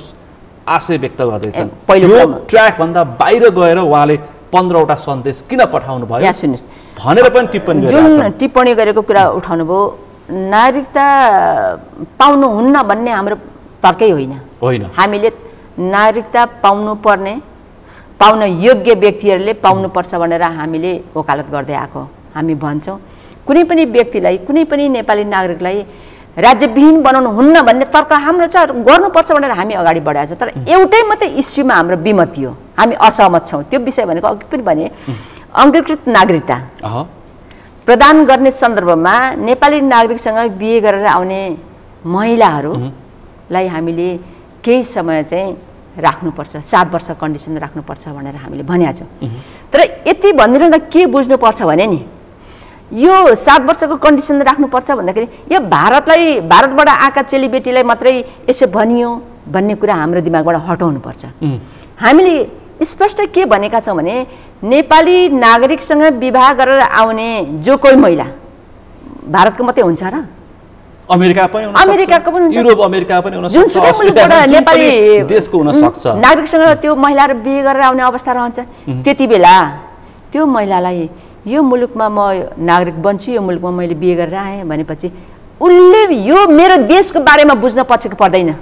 आशय व्यक्त गर्दैछन्। यो ट्र्याकभन्दा बाहिर गएर उहाँले 15वटा सन्देश किन पठाउनु भयो भनेर पनि टिप्पणी गरेको कुरा उठाउनु भयो। नागरिकता पाउनुहुन्न भन्ने हाम्रो तर्कै होइन। हामीले नागरिकता पाउन योग्य व्यक्तिहरूले पाउनुपर्छ भनेर हामीले वकालत गर्दै आएको। हामी भन्छौँ कुनै पनि व्यक्तिलाई, कुनै पनि नेपाली नागरिकलाई राज्यविहीन बनाउनु हुन्न भन्ने तर्क हाम्रो छ, गर्नुपर्छ भनेर हामी अगाडि बढाएको छ। तर एउटै मात्रै इस्युमा हाम्रो विमति हो, हामी असहमत छौँ। त्यो विषय भनेको अघि पनि भने अङ्गीकृत नागरिकता प्रदान गर्ने सन्दर्भमा नेपाली नागरिकसँग बिहे गरेर आउने महिलाहरूलाई हामीले केही समय चाहिँ राख्नुपर्छ, 7 वर्ष कन्डिसन राख्नुपर्छ भनेर हामीले भनेका छौँ। तर यति भनिरहँदा के बुझ्नुपर्छ भने नि, यो 7 वर्षको कन्डिसन राख्नुपर्छ भन्दाखेरि यो भारतबाट आएका चेलीबेटीलाई मात्रै यसो भनियो भन्ने कुरा हाम्रो दिमागबाट हटाउनुपर्छ। हामीले स्पष्ट के भनेका छौँ भने नेपाली नागरिकसँग विवाह गरेर आउने जो कोही महिला भारतको मात्रै हुन्छ र? अमेरिकाको पनि हुन्छ, युरोप अमेरिका पनि हुन सक्छ, जुनसुकै मुलुकबाट नेपाली देशको हुन सक्छ। नागरिकसँग त्यो महिलाहरू बिहे गरेर आउने अवस्था रहन्छ। त्यति बेला त्यो महिलालाई यो मुलुकमा म नागरिक बन्छु, यो मुलुकमा मैले बिहे गरेर आएँ भनेपछि उसले यो मेरो देशको बारेमा बुझ्न पछि पर्दैन।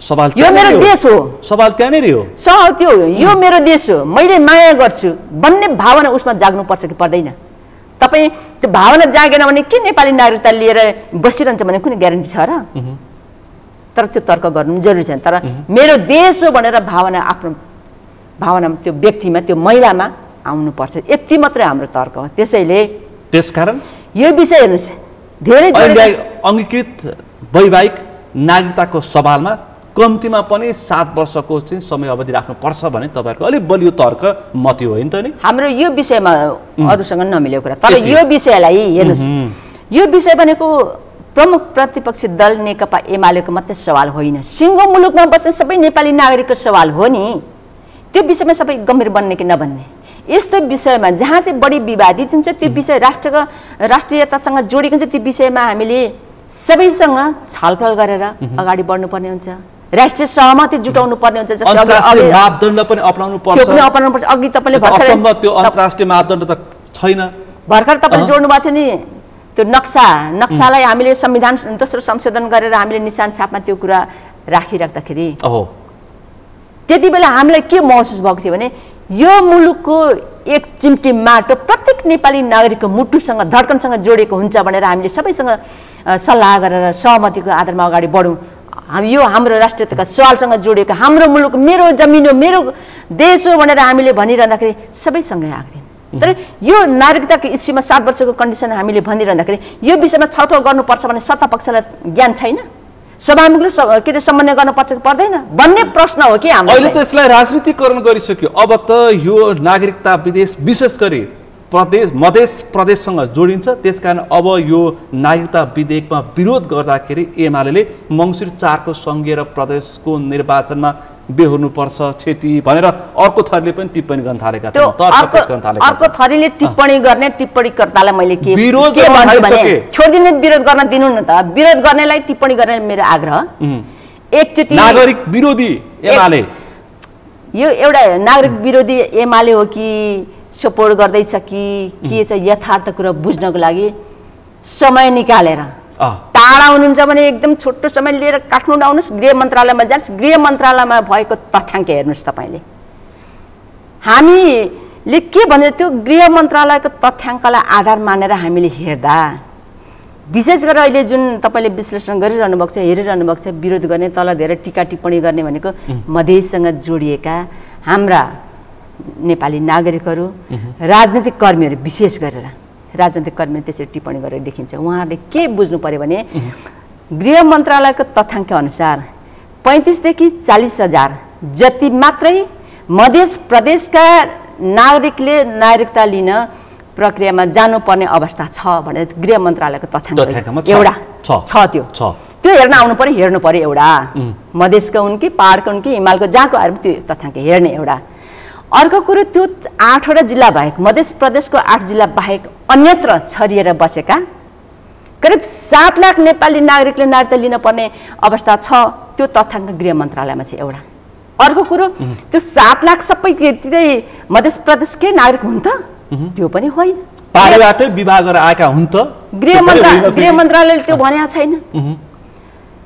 सवाल यो मेरो देश हो, सवाल त्यहाँनिर हो, त्यो यो मेरो देश हो, मैले माया गर्छु भन्ने भावना उसमा जाग्नुपर्छ कि पर्दैन? तपाईँ त्यो भावना जागेन भने के नेपाली नागरिकता लिएर बसिरहन्छ भने कुनै ग्यारेन्टी छ र? तर त्यो तर्क गर्नु जरुरी छैन। तर मेरो देश हो भनेर आफ्नो भावना त्यो व्यक्तिमा, त्यो महिलामा आउनुपर्छ, यति मात्रै हाम्रो तर्क हो। त्यसकारण यो विषय हेर्नुहोस्, धेरै अङ्गीकृत वैवाहिक नागरिकताको सवालमा कम्तीमा पनि 7 वर्षको चाहिँ समय अवधि राख्नुपर्छ भने तपाईँहरूको अलिक बलियो तर्क मती हो नि त नि? हाम्रो यो विषयमा अरूसँग नमिलेको कुरा। तर यो विषयलाई हेर्नुहोस्, यो विषय भनेको प्रमुख प्रतिपक्षी दल नेकपा एमालेको मात्रै सवाल होइन, सिङ्गो मुलुकमा बस्ने सबै नेपाली नागरिकको सवाल हो नि। त्यो विषयमा सबै गम्भीर बन्ने कि नबन्ने, यस्तो विषयमा जहाँ चाहिँ बढी विवादित हुन्छ त्यो विषय राष्ट्रियतासँग जोडिएको हुन्छ, त्यो विषयमा हामीले सबैसँग छलफल गरेर अगाडि बढ्नुपर्ने हुन्छ, राष्ट्रिय सहमति जुटाउनु पर्ने हुन्छ। मापदण्ड पनि अपनाउनु पर्छ। अघि तपाईँले त्यो अन्तर्राष्ट्रिय मापदण्ड त छैन। भर्खर तपाईँले जोड्नु भएको थियो नि त्यो नक्सालाई हामीले संविधान दोस्रो संशोधन गरेर हामीले निशान छापमा त्यो कुरा राखिराख्दाखेरि त्यति बेला हामीलाई के महसुस भएको थियो भने यो मुलुकको एक चिम्टी माटो प्रत्येक नेपाली नागरिकको मुटुसँग धड्कनसँग जोडिएको हुन्छ भनेर हामीले सबैसँग सल्लाह गरेर सहमतिको आधारमा अगाडि बढौँ। यो हाम्रो राष्ट्रियताका सवालसँग जोडिएको हाम्रो मुलुक, मेरो जमिन हो, मेरो देश हो भनेर हामीले भनिरहँदाखेरि सबैसँगै आएको थियौँ। तर यो नागरिकताको इस्युमा 7 वर्षको कन्डिसन हामीले भनिरहँदाखेरि यो विषयमा छलफल गर्नुपर्छ भने सत्ता पक्षलाई ज्ञान छैन, सभामुखले के समन्वय गर्नुपर्छ कि पर्दैन भन्ने प्रश्न हो कि हाम्रो। अहिले त यसलाई राजनीतिकरण गरिसक्यो। अब त यो नागरिकता विदेश विशेष गरी मधेस प्रदेशसँग जोडिन्छ, त्यसकारण अब यो नागरिकता विधेयकमा विरोध गर्दाखेरि एमाले मङ्सिर 4 को सङ्घीय र प्रदेशको निर्वाचनमा बेहोर्नुपर्छ क्षति भनेर अर्को थरीले पनि टिप्पणी गर्न थालेका छन्। अर्को थरीले टिप्पणी गर्ने टिप्पणीकर्तालाई मैले के भन्छु भने छोडिदिनु, विरोध गर्न दिनु न त। विरोध गर्नेलाई टिप्पणी गर्ने मेरो आग्रह। एकचोटि नागरिक विरोधी एमाले, यो एउटा नागरिक विरोधी एमाले हो कि सपोर्ट गर्दैछ कि के चाहिँ यथार्थ कुरा बुझ्नको लागि समय निकालेर टाढा हुनुहुन्छ भने एकदम छोटो समय लिएर काठमाडौँ आउनुहोस्, गृह मन्त्रालयमा जानुहोस्, गृह मन्त्रालयमा भएको तथ्याङ्क हेर्नुहोस्। तपाईँले हामीले के भने त्यो गृह मन्त्रालयको तथ्याङ्कलाई आधार मानेर हामीले हेर्दा विशेष गरेर अहिले जुन तपाईँले विश्लेषण गरिरहनु भएको छ, हेरिरहनु भएको छ, विरोध गर्ने, तल धेरै टिका टिप्पणी गर्ने भनेको मधेससँग जोडिएका हाम्रा नेपाली नागरिकहरू, राजनीतिक कर्मीहरू, विशेष गरेर राजनीतिक कर्मीहरू त्यसरी टिप्पणी गरेर देखिन्छ। उहाँहरूले के बुझ्नु पर्यो भने गृह मन्त्रालयको तथ्याङ्क अनुसार 35 देखि 40 हजार जति मात्रै मध्य प्रदेशका नागरिकले नागरिकता लिन प्रक्रियामा जानुपर्ने अवस्था छ भनेर गृह मन्त्रालयको तथ्याङ्क एउटा छ। त्यो हेर्न आउनु पर्यो, हेर्नु पर्यो। एउटा मधेसको हुन् कि पहाडको हुन् कि हिमालको जहाँको आएर त्यो तथ्याङ्क हेर्ने एउटा। अर्को कुरो त्यो 8वटा जिल्ला बाहेक, मध्य प्रदेशको 8 जिल्ला बाहेक अन्यत्र छरिएर बसेका करिब 7 लाख नेपाली नागरिकले नागरिकता लिन पर्ने अवस्था छ। त्यो तथ्याङ्क गृह मन्त्रालयमा छ एउटा। अर्को कुरो त्यो 7 लाख सबै त्यतै मध्य प्रदेशकै नागरिक हुन् त? त्यो पनि होइन, पारिवारकै विवाह गरेर आएका हुन् त? गृह मन्त्रालयले त्यो भनेको छैन।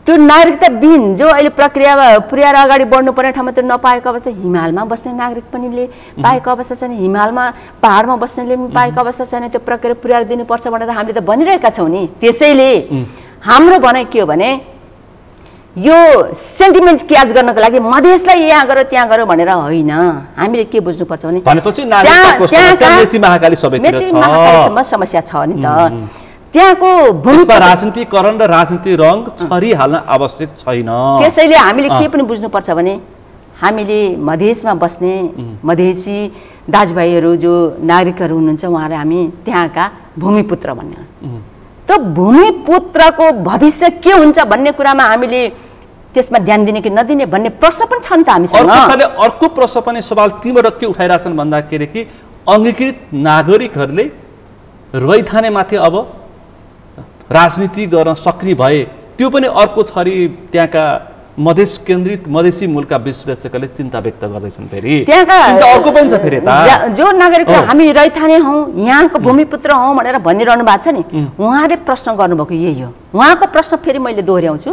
त्यो नागरिकताविहीन जो अहिले प्रक्रियामा पुर्याएर अगाडि बढ्नुपर्ने ठाउँमा त्यो नपाएको अवस्था, हिमालमा बस्ने नागरिक पनि पाएको अवस्था छैन, हिमालमा पहाडमा बस्नेले पनि पाएको अवस्था छैन, त्यो प्रक्रिया पुर्याएर दिनुपर्छ भनेर हामीले त भनिरहेका छौँ नि। त्यसैले हाम्रो भनाइ के हो भने यो सेन्टिमेन्ट क्याच गर्नको लागि मधेसलाई यहाँ गर त्यहाँ गर भनेर होइन, हामीले के बुझ्नुपर्छ भने महाकालीसम्म समस्या छ नि त। त्यहाँको भूमिका राजनीतिकरण र राजनीति रङ छरिहाल्न आवश्यक छैन। त्यसैले हामीले के पनि बुझ्नुपर्छ भने हामीले मधेसमा बस्ने मधेसी दाजुभाइहरू जो नागरिकहरू हुनुहुन्छ उहाँलाई हामी त्यहाँका भूमिपुत्र भन्ने, त्यो भूमिपुत्रको भविष्य के हुन्छ भन्ने कुरामा हामीले त्यसमा ध्यान दिने कि नदिने भन्ने प्रश्न पनि छ नि त हामीसँग। अर्को प्रश्न पनि सवाल तीबाट के उठाइरहेछन् भन्दाखेरि कि अङ्गीकृत नागरिकहरूले रैथानेमाथि अब राजनीति गर्न सक्ने भए त्यो पनि अर्को थरी त्यहाँका मधेस केन्द्रित मधेसी मूलका विश्लेषकले चिन्ता व्यक्त गर्दैछन्। फेरि त्यहाँका अर्को पनि छ फेरि जो नागरिक हामी रैथाने हौँ यहाँको भूमिपुत्र हौँ भनेर भनिरहनु भएको छ नि, उहाँले प्रश्न गर्नुभएको यही हो। उहाँको प्रश्न फेरि मैले दोहोऱ्याउँछु,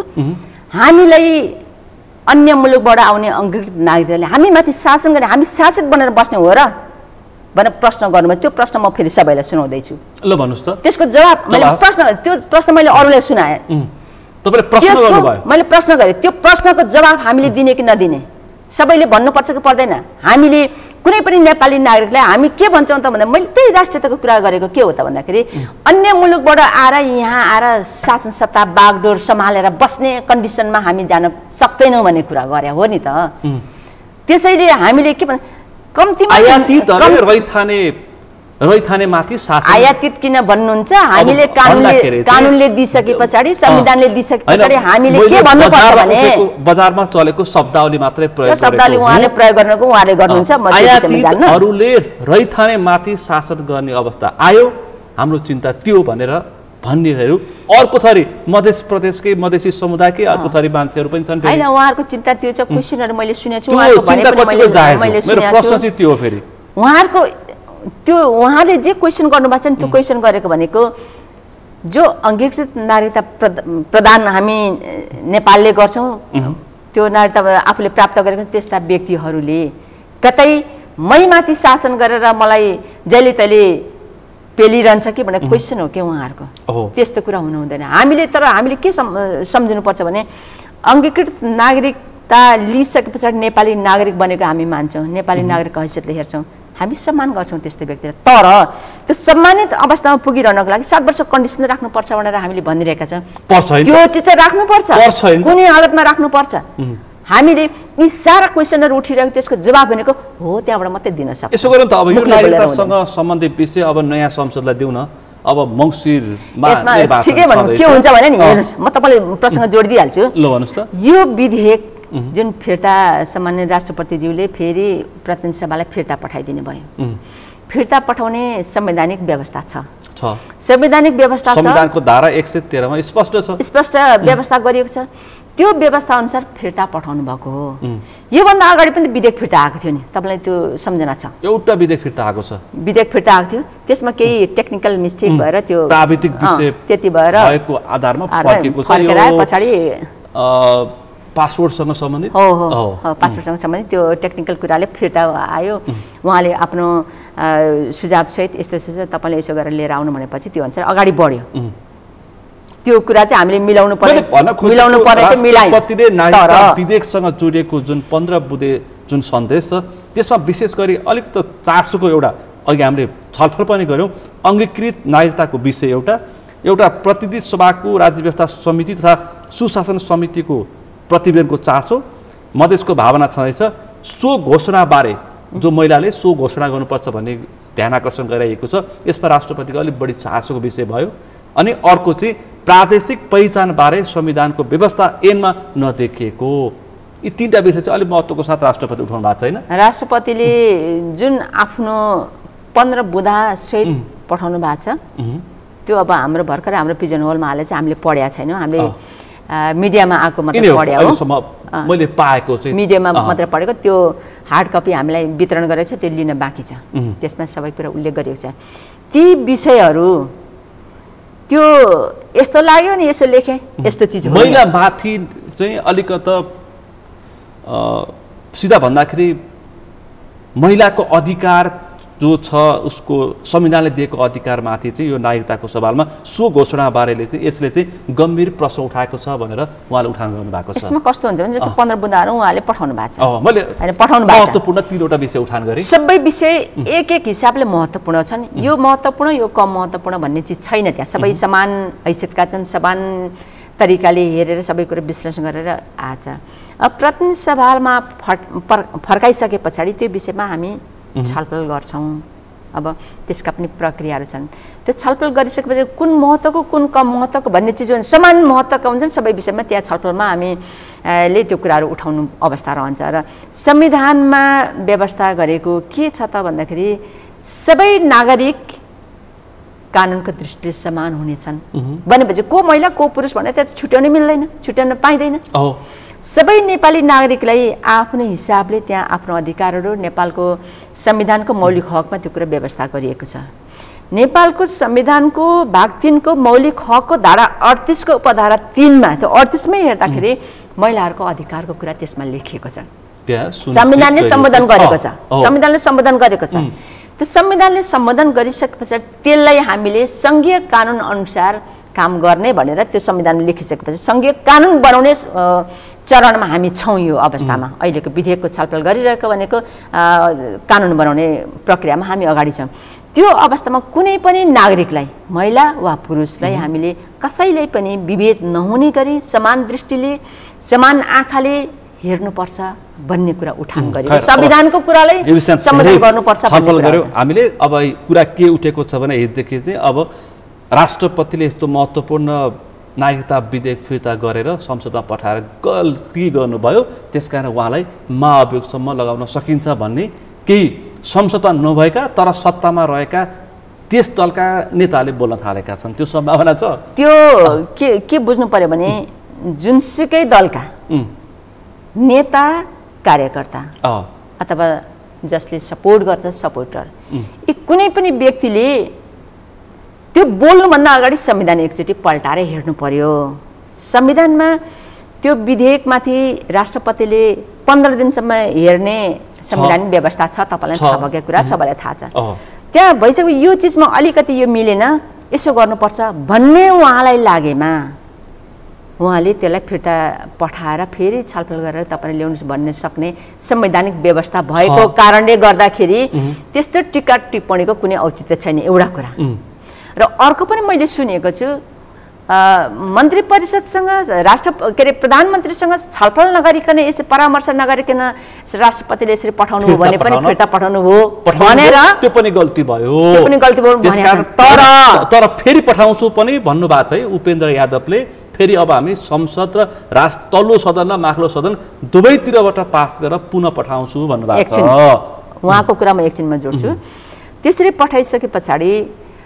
हामीलाई अन्य मुलुकबाट आउने अङ्गीकृत नागरिकहरूले हामी माथि शासन गर्ने, हामी शासित बनेर बस्ने हो र भनेर प्रश्न गर्नुभयो। त्यो प्रश्न म फेरि सबैलाई सुनाउँदैछु। ल भन्नुहोस् त। त्यसको जवाब त्यो प्रश्न मैले अरूलाई सुनाएँ, मैले प्रश्न गरेँ, त्यो प्रश्नको जवाब हामीले दिने कि नदिने सबैले भन्नुपर्छ कि पर्दैन। हामीले कुनै पनि नेपाली नागरिकलाई हामी के भन्छौँ त भन्दा मैले त्यही राष्ट्रियताको कुरा गरेको के हो त भन्दाखेरि अन्य मुलुकबाट आएर यहाँ आएर शासन सत्ता बागडोर सम्हालेर बस्ने कन्डिसनमा हामी जान सक्दैनौँ भन्ने कुरा गरे हो नि त। त्यसैले हामीले के भन्छ कम्तीमा रैथानेमाथि शासन आयातित किन भन्नुहुन्छ, हामीले कानुनले दिइसके पछाडि संविधानले दिइसके पछाडि हामीले के भन्नुपर्छ भने बजारमा चलेको शब्दावली मात्रै प्रयोग शब्दावली उहाँले प्रयोग गर्नको उहाँले गर्नुहुन्छ। आयातितहरूले रैथानेमाथि शासन गर्ने अवस्था आयो, हाम्रो चिन्ता त्यो भनेर भन्नेहरू अर्को थरी मध्य प्रदेशकै मधेसी समुदायकै अर्को थरी मान्छेहरू पनि छन्। होइन उहाँहरूको चिन्ता त्यो छ, क्वेसनहरू मैले सुनेछु, उहाँहरूको त्यो उहाँले जे क्वेसन गर्नुभएको छ नि त्यो क्वेसन गरेको भनेको जो अङ्गीकृत नागरिकता प्रदान हामी नेपालले गर्छौँ त्यो नागरिकता आफूले प्राप्त गरेको त्यस्ता व्यक्तिहरूले कतै मैमाथि शासन गरेर मलाई जहिले तैले पेलिरहन्छ कि भनेर क्वेसन हो कि उहाँहरूको, त्यस्तो कुरा हुनु हुँदैन। हामीले के सम्झिनुपर्छ भने अङ्गीकृत नागरिकता लिइसके पछाडि नेपाली नागरिक बनेको हामी मान्छौँ, नेपाली नागरिकको हैसियतले हेर्छौँ, हामी सम्मान गर्छौँ त्यस्तो व्यक्तिलाई। तर त्यो सम्मानित अवस्थामा पुगिरहनको लागि 7 वर्ष कन्डिसन राख्नुपर्छ भनेर हामीले भनिरहेका छौँ। त्यो चिज चाहिँ राख्नुपर्छ, कुनै हालतमा राख्नुपर्छ। हामीले यी सारा क्वेसनहरू उठिरहेको त्यसको जवाब भनेको हो त्यहाँबाट मात्रै दिन सक्छ। यसो गरौँ त, अब यो नागरिकतासँग सम्बन्धित विषय अब नयाँ संसदलाई दिउँ न, अब मङ्सिरमा ठिकै भन्नु के हुन्छ भने नि हेर्नुहोस्, म तपाईँलाई प्रसङ्ग जोडिदिइहाल्छु। ल भन्नुहोस् त। यो विधेयक जुन फिर्ता सामान्य राष्ट्रपतिज्यूले फेरि प्रतिनिधि सभालाई फिर्ता पठाइदिनु भयो, फिर्ता पठाउने संवैधानिक व्यवस्था छ, संवैधानिक व्यवस्था छ, संविधानको धारा 113 मा स्पष्ट छ, स्पष्ट व्यवस्था गरिएको छ। त्यो व्यवस्था अनुसार फिर्ता पठाउनु भएको हो। योभन्दा अगाडि पनि विधेयक फिर्ता आएको थियो नि, तपाईँलाई त्यो सम्झना छ? एउटा विधेयक फिर्ता आएको छ, विधेयक फिर्ता आएको थियो, त्यसमा केही टेक्निकल मिस्टेक भएर त्यो प्राविधिक विषय त्यति भएर भएको आधारमा फर्केको छ। यो पछाडि पासपोर्टसँग सम्बन्धित पासपोर्टसँग सम्बन्धित त्यो टेक्निकल कुराले फिर्ता आयो। उहाँले आफ्नो सुझावसहित यस्तो तपाईँले यसो गरेर लिएर आउनु भनेपछि त्यो अनुसार अगाडि बढ्यो। त्यो कुरा चाहिँ हामीले मिलाउनु पर्ने थियो, मिलायौँ। नागरिकता विधेयकसँग जोडिएको जुन 15 बुँदे जुन सन्देश छ त्यसमा विशेष गरी अलिक त चासोको एउटा अघि हामीले छलफल पनि गऱ्यौँ। अङ्गीकृत नागरिकताको विषय एउटा प्रतिनिधि सभाको राज्य व्यवस्था समिति तथा सुशासन समितिको प्रतिवेदनको चासो, मधेसको भावना छँदैछ। सो घोषणाबारे जो महिलाले सो घोषणा गर्नुपर्छ भन्ने ध्यान आकर्षण गराइएको छ, यसमा राष्ट्रपतिको अलिक बढी चासोको विषय भयो। अनि अर्को चाहिँ प्रादेशिक पहिचानबारे संविधानको व्यवस्था ऐनमा नदेखिएको, यी तीनटा विषय चाहिँ अलिक महत्त्वको साथ राष्ट्रपति उठाउनु भएको छैन। राष्ट्रपतिले जुन आफ्नो 15 बुँदा सहित पठाउनु भएको छ त्यो अब हाम्रो भर्खरै हाम्रो पिजन होलमा हालेर चाहिँ हामीले पढेका छैनौँ, हामीले मिडियामा आएको मात्रै पढ्या हो, मैले पाएको चाहिँ मिडियामा मात्रै पढेको। त्यो हार्ड कपी हामीलाई वितरण गरेको छ, त्यो लिन बाँकी छ, त्यसमा सबै कुरा उल्लेख गरिएको छ। ती विषयहरू त्यो यस्तो लाग्यो नि यसो लेखेँ यस्तो चिज हो महिला माथि चाहिँ अलिकति सिधा भन्दाखेरि महिलाको अधिकार जो छ उसको संविधानले दिएको अधिकारमाथि चाहिँ यो नागरिकताको सवालमा सो घोषणा बारेले चाहिँ यसले चाहिँ गम्भीर प्रश्न उठाएको छ भनेर उहाँले उठान गर्नुभएको छ। यसमा कस्तो हुन्छ भने जस्तो 15 बुँदाहरू उहाँले पठाउनु भएको छ। मैले पठाउनु भएको छ। महत्त्वपूर्ण 3वटा विषय उठान गरेँ। सबै विषय एक हिसाबले महत्त्वपूर्ण छन्। यो महत्त्वपूर्ण यो कम महत्त्वपूर्ण भन्ने चिज छैन त्यहाँ। सबै समान हैसियतका छन्, समान तरिकाले हेरेर सबै कुरा विश्लेषण गरेर आछ। अब प्रतिनिधि सभामा फर्काइसके पछाडि त्यो विषयमा हामी छलफल गर्छौँ। अब त्यसका पनि प्रक्रियाहरू छन्। त्यो छलफल गरिसकेपछि कुन महत्त्वको कुन कम महत्त्वको भन्ने चिज हुन्छ, समान महत्त्वका हुन्छन् सबै विषयमा। त्यहाँ छलफलमा हामीले त्यो कुराहरू उठाउनु अवस्था रहन्छ। र संविधानमा व्यवस्था गरेको के छ त भन्दाखेरि सबै नागरिक कानुनको दृष्टिले समान हुनेछन् भनेपछि को महिला को पुरुष भनेर त्यहाँ छुट्याउन मिल्दैन, छुट्याउन पाइँदैन। सबै नेपाली नागरिकलाई आफ्नो हिसाबले त्यहाँ आफ्नो अधिकारहरू नेपालको संविधानको मौलिक हकमा त्यो कुरा व्यवस्था गरिएको छ। नेपालको संविधानको भाग 3 को मौलिक हकको धारा 38 को उपधारा 3 मा त्यो 38 मै हेर्दाखेरि महिलाहरूको अधिकारको कुरा त्यसमा लेखिएको छ। संविधानले सम्बोधन गरेको छ। संविधानले सम्बोधन गरेको छ। त्यो संविधानले सम्बोधन गरिसकेपछि त्यसलाई हामीले संघीय कानुन अनुसार काम गर्ने भनेर त्यो संविधानमा लेखिसकेपछि संघीय कानुन बनाउने चरणमा हामी छौँ। यो अवस्थामा अहिलेको विधेयकको छलफल गरिरहेको भनेको कानुन बनाउने प्रक्रियामा हामी अगाडि छौँ। त्यो अवस्थामा कुनै पनि नागरिकलाई महिला वा पुरुषलाई हामीले कसैलाई पनि विभेद नहुने गरी समान दृष्टिले समान आँखाले हेर्नुपर्छ भन्ने कुरा उठान गरेको संविधानको कुरालाई सम्बोधन गर्नुपर्छ छलफल गर्यो हामीले। अब कुरा के उठेको छ भने हिजोदेखि चाहिँ अब राष्ट्रपतिले यस्तो महत्त्वपूर्ण नागरिकता विधेयक फिर्ता गरेर संसदमा पठाएर गल्ती गर्नुभयो, त्यसकारण उहाँलाई महाभियोगसम्म लगाउन सकिन्छ भन्ने केही संसदमा नभएका तर सत्तामा रहेका त्यस दलका नेताले बोल्न थालेका छन्। त्यो सम्भावना छ। त्यो के बुझ्नु पर्यो भने जुनसुकै दलका नेता कार्यकर्ता अथवा जसले सपोर्ट गर्छ सपोर्टर यी कुनै पनि व्यक्तिले त्यो बोल्नुभन्दा अगाडि संविधान एकचोटि पल्टाएर हेर्नु पर्यो। संविधानमा त्यो विधेयकमाथि राष्ट्रपतिले 15 दिनसम्म हेर्ने संवैधानिक व्यवस्था छ। तपाईँलाई थाहा भएको कुरा सबैलाई थाहा छ। त्यहाँ भइसक्यो यो चिजमा अलिकति यो मिलेन यसो गर्नुपर्छ भन्ने उहाँलाई लागेमा उहाँले त्यसलाई फिर्ता पठाएर फेरि छलफल गरेर तपाईँले ल्याउनुहोस् भन्ने सक्ने संवैधानिक व्यवस्था भएको कारणले गर्दाखेरि त्यस्तो टीका टिप्पणीको कुनै औचित्य छैन। एउटा कुरा र अर्को पनि मैले सुनेको छु मन्त्री परिषदसँग प्रधानमन्त्रीसँग छलफल नगरिकन यसरी परामर्श नगरिकन राष्ट्रपतिले यसरी पठाउनु हो भने पनि फिर्ता पठाउनु हो भनेर त्यो पनि गल्ती भयो। त्यो पनि गल्ती भयो तर फेरि पठाउँछु पनि भन्नुभएको छ है उपेन्द्र यादवले। फेरि अब हामी संसद र तल्लो सदन र माथिल्लो सदन दुवैतिरबाट पास गरेर पुनः पठाउँछु भन्नुभएको छ। उहाँको कुरा म एकछिनमा जोड्छु। त्यसरी पठाइसके पछाडि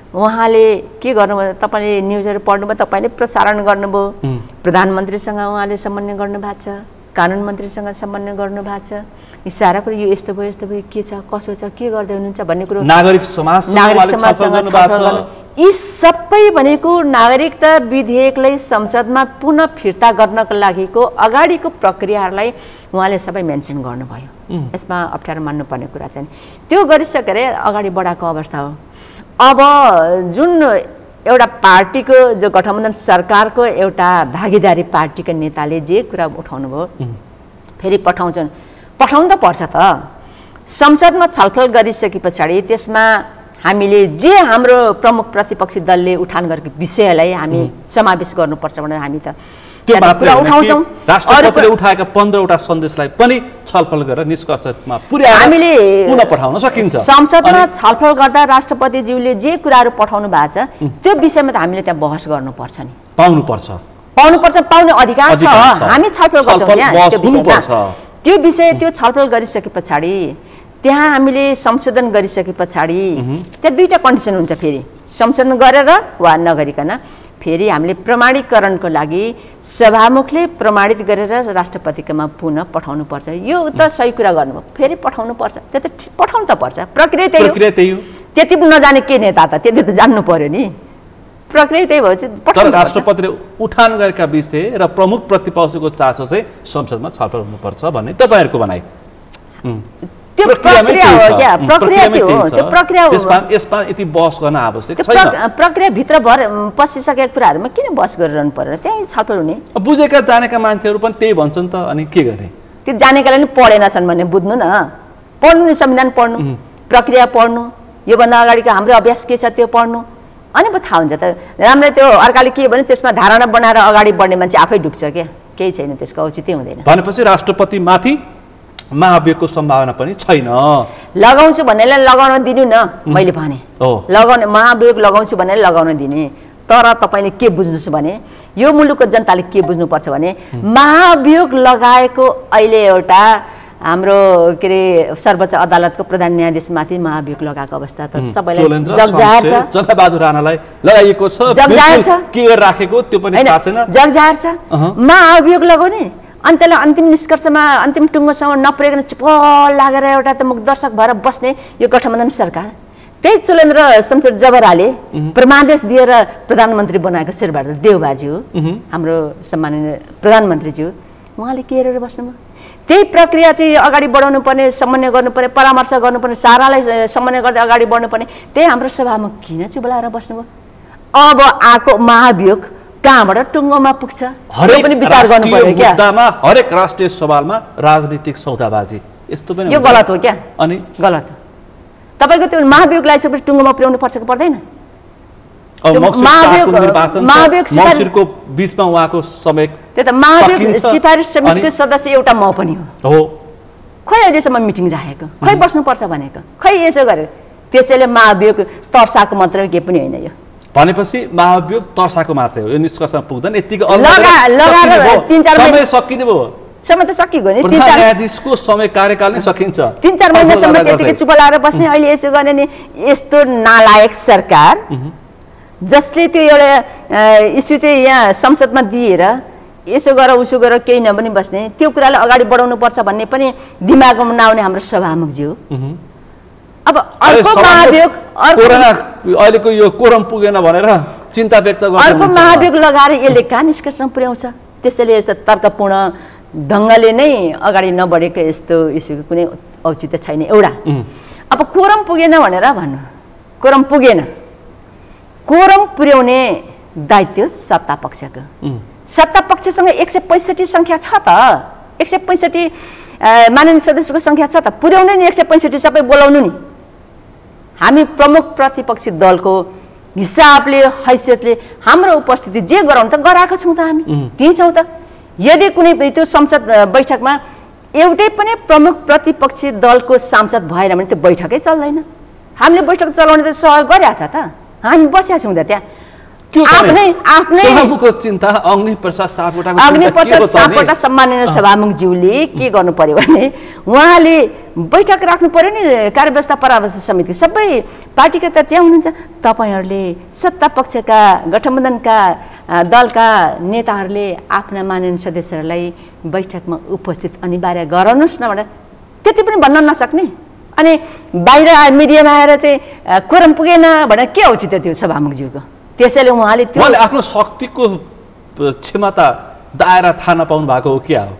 उहाँले के गर्नुभयो, तपाईँले न्युजहरू पढ्नुभयो, तपाईँले प्रसारण गर्नुभयो, प्रधानमन्त्रीसँग उहाँले समन्वय गर्नुभएको छ, कानुन मन्त्रीसँग समन्वय गर्नुभएको छ। यी सारा कुरो यो यस्तो भयो यस्तो भयो के छ कसो छ के गर्दै हुनुहुन्छ भन्ने कुरो नागरिक समाजसँग यी सबै भनेको नागरिकता विधेयकलाई संसदमा पुनः फिर्ता गर्नको लागिको अगाडिको प्रक्रियाहरूलाई उहाँले सबै मेन्सन गर्नुभयो। यसमा अप्ठ्यारो मान्नुपर्ने कुरा छैन। त्यो गरिसकेर अगाडि बढाएको अवस्था हो। अब जुन एउटा पार्टीको जो गठबन्धन सरकारको एउटा भागीदारी पार्टीका नेताले जे कुरा उठाउनु भयो फेरि पठाउँछन्, पठाउनु त पर्छ त। संसदमा छलफल गरिसके पछाडि त्यसमा हामीले जे हाम्रो प्रमुख प्रतिपक्षी दलले उठान गरेको विषयलाई हामी समावेश गर्नुपर्छ भनेर हामी त कुरा उठाउँछौँ। राष्ट्रपतिले उठाएका 15वटा सन्देशलाई पनि छलफल गरेर निष्कर्षमा पुर्याएर हामीले पुनः पठाउन सकिन्छ। संसदमा छलफल गर्दा राष्ट्रपतिज्यूले जे कुराहरू पठाउनु भएको छ त्यो विषयमा त हामीले त्यहाँ बहस गर्नुपर्छ नि। पाउनुपर्छ, पाउने अधिकार छ। हामी छलफल गर्छौँ त्यहाँ त्यो विषयमा। त्यो विषय त्यो छलफल गरिसके पछाडि त्यहाँ हामीले संशोधन गरिसके पछाडि त्यहाँ दुईटा कन्डिसन हुन्छ। फेरि संशोधन गरेर वा नगरिकन फेरि हामीले प्रमाणीकरणको लागि सभामुखले प्रमाणित गरेर राष्ट्रपतिकोमा पुनः पठाउनु पर्छ। यो त सही कुरा गर्नुभयो, फेरि पठाउनु पर्छ। त्यो त पठाउनु त पर्छ, प्रक्रिया त्यही हो। त्यति नजाने के नेता त, त्यति त जान्नु पर्यो नि। प्रक्रिया त्यही भएपछि तर राष्ट्रपतिले उठान गरेका विषय र प्रमुख प्रतिपक्षको चासो चाहिँ संसदमा छलफल हुनुपर्छ भन्ने तपाईँहरूको भनाइ। त्यो प्रक्रिया हो क्या, प्रक्रिया त्यो प्रक्रिया हो। यसमा यति बहस गर्न आवश्यक छैन। प्रक्रियाभित्र भएर पसिसकेका कुराहरूमा किन बहस गरिरहनु पर्यो, त्यही छलफल हुने। बुझेका जानेका मान्छेहरू पनि त्यही भन्छन् त, अनि के गर्ने? त्यो जानेकाले नि पढेनछन् भने बुझ्नु न, पढ्नु नि संविधान पढ्नु, प्रक्रिया पढ्नु, योभन्दा अगाडिको हाम्रो अभ्यास के छ त्यो पढ्नु, अनि पो थाहा हुन्छ त। राम्रै त्यो अर्काले के भने त्यसमा धारणा बनाएर अगाडि बढ्ने मान्छे आफै डुब्छ क्या, केही छैन, त्यसको औचित्य हुँदैन। भनेपछि राष्ट्रपतिमाथि महाभियोगको सम्भावना पनि छैन। लगाउँछु भन्नेलाई लगाउन दिनु न, मैले भने लगाउने महाभियोग लगाउँछु भनेर लगाउन दिने। तर तपाईँले के बुझ्नुहोस् भने यो मुलुकको जनताले के बुझ्नुपर्छ भने महाभियोग लगाएको अहिले एउटा हाम्रो के अरे सर्वोच्च अदालतको प्रधान न्यायाधीशमाथि महाभियोग लगाएको अवस्था त सबैलाई जगजाहेर छ। जङ्गबहादुर राणालाई लगाइएको छ, जगजाहेर छ, के राखेको त्यो पनि थाहा छैन, जगजाहेर छ। महाभियोग लगाउने अनि त्यसलाई अन्तिम निष्कर्षमा अन्तिम टुङ्गोसँग नपुर्याइकन चुप लागेर एउटा त मुख दर्शक भएर बस्ने यो गठबन्धन सरकार। त्यही चोलेन्द्र शमशेर जबराले परमादेश दिएर प्रधानमन्त्री बनाएको शेरबहादुर देउबाज्यू, हाम्रो सम्माननीय प्रधानमन्त्रीज्यू, उहाँले के हेरेर बस्नुभयो? त्यही प्रक्रिया चाहिँ अगाडि बढाउनु पर्ने, समन्वय गर्नुपर्ने, परामर्श गर्नुपर्ने, सारालाई समन्वय गर्दै अगाडि बढ्नुपर्ने, त्यही हाम्रो सभामा किन चाहिँ बोलाएर बस्नुभयो? अब आएको महाभियोग कहाँबाट टुङ्गोमा पुग्छ हरेक पनि विचार गर्नु पर्यो क्या। हरेक राष्ट्रिय सवालमा राजनीतिक सौदाबाजी यस्तो पनि यो गलत हो क्या, अनि गलत हो। तपाईँको त्यो महाभियोग लगाइसकेपछि टुङ्गोमा पुर्याउनु पर्छ कि पर्दैन? महाभियोगको बीचमा उहाँको समय त्यो त महाभियोग सिफारिस समितिको सदस्य एउटा म पनि हो। खै अहिलेसम्म मिटिङ राखेको, खै बस्नुपर्छ भनेको, खै यसो गरेको। त्यसैले महाभियोग तर्साको मात्रै के पनि होइन। यो भनेपछि महाभियोग तर्साको मात्रै हो, यो निष्कर्षमा पुग्दैन। यतिको लगाएर 3-4 समय सकिने भयो, समय त सकिगयो नि। न्यायाधीशको समय कार्यकाल नै सकिन्छ, 3-4 महिनासम्म त्यतिकै चुप लाएर बस्ने। अहिले यसो गर्ने नि, यस्तो नालायक सरकार जसले त्यो एउटा इस्यु चाहिँ यहाँ संसदमा दिएर यसो गर उसो गर केही नभनी बस्ने, त्यो कुरालाई अगाडि बढाउनु पर्छ भन्ने पनि दिमागमा नआउने हाम्रो सभामुखज्यू। अब अर्को महाभियोग, अहिलेको यो कोरम पुगेन भनेर चिन्ता व्यक्त गर्छ, अर्को महाभियोग लगाएर यसले कहाँ निष्कर्षमा पुर्याउँछ? त्यसैले यस्तो तर्कपूर्ण ढङ्गले नै अगाडि नबढेको यस्तो इस्युको कुनै औचित्य छैन। एउटा अब कोरम पुगेन भनेर भन्नु, कोरम पुगेन, कोरम पुर्याउने दायित्व सत्ता पक्षको। सत्ता पक्षसँग 165 सङ्ख्या छ त, 165 माननीय सदस्यको सङ्ख्या छ त, पुर्याउनु नि 165 सबै बोलाउनु नि। हामी प्रमुख प्रतिपक्षी दलको हिसाबले हैसियतले हाम्रो उपस्थिति जे गराउनु त गराएको छौँ त, हामी त्यही छौँ त। यदि कुनै त्यो संसद बैठकमा एउटै पनि प्रमुख प्रतिपक्षी दलको सांसद भएन भने त्यो बैठकै चल्दैन। हामीले बैठक चलाउने त सहयोग गरिरहेको छ त, हामी बसेका छौँ त त्यहाँ। आफ्नै चिन्ता अग्निप्रसाद सापकोटा सम्माननीय सभामुखज्यूले के गर्नु पर्यो भने उहाँले बैठक राख्नु पर्यो नि, कार्यव्यवस्था परामर्श समिति सबै पार्टीका त त्यहाँ हुनुहुन्छ। तपाईँहरूले सत्ता पक्षका गठबन्धनका दलका नेताहरूले आफ्ना माननीय सदस्यहरूलाई बैठकमा उपस्थित अनिवार्य गराउनुहोस् न भनेर त्यति पनि भन्न नसक्ने। अनि बाहिर मिडियामा आएर चाहिँ कोरम पुगेन भनेर के औचित्य त्यो सभामुखज्यूको? त्यसैले उहाँले त्यो आफ्नो शक्तिको क्षमता दायरा थाहा नपाउनु भएको हो क्या हो?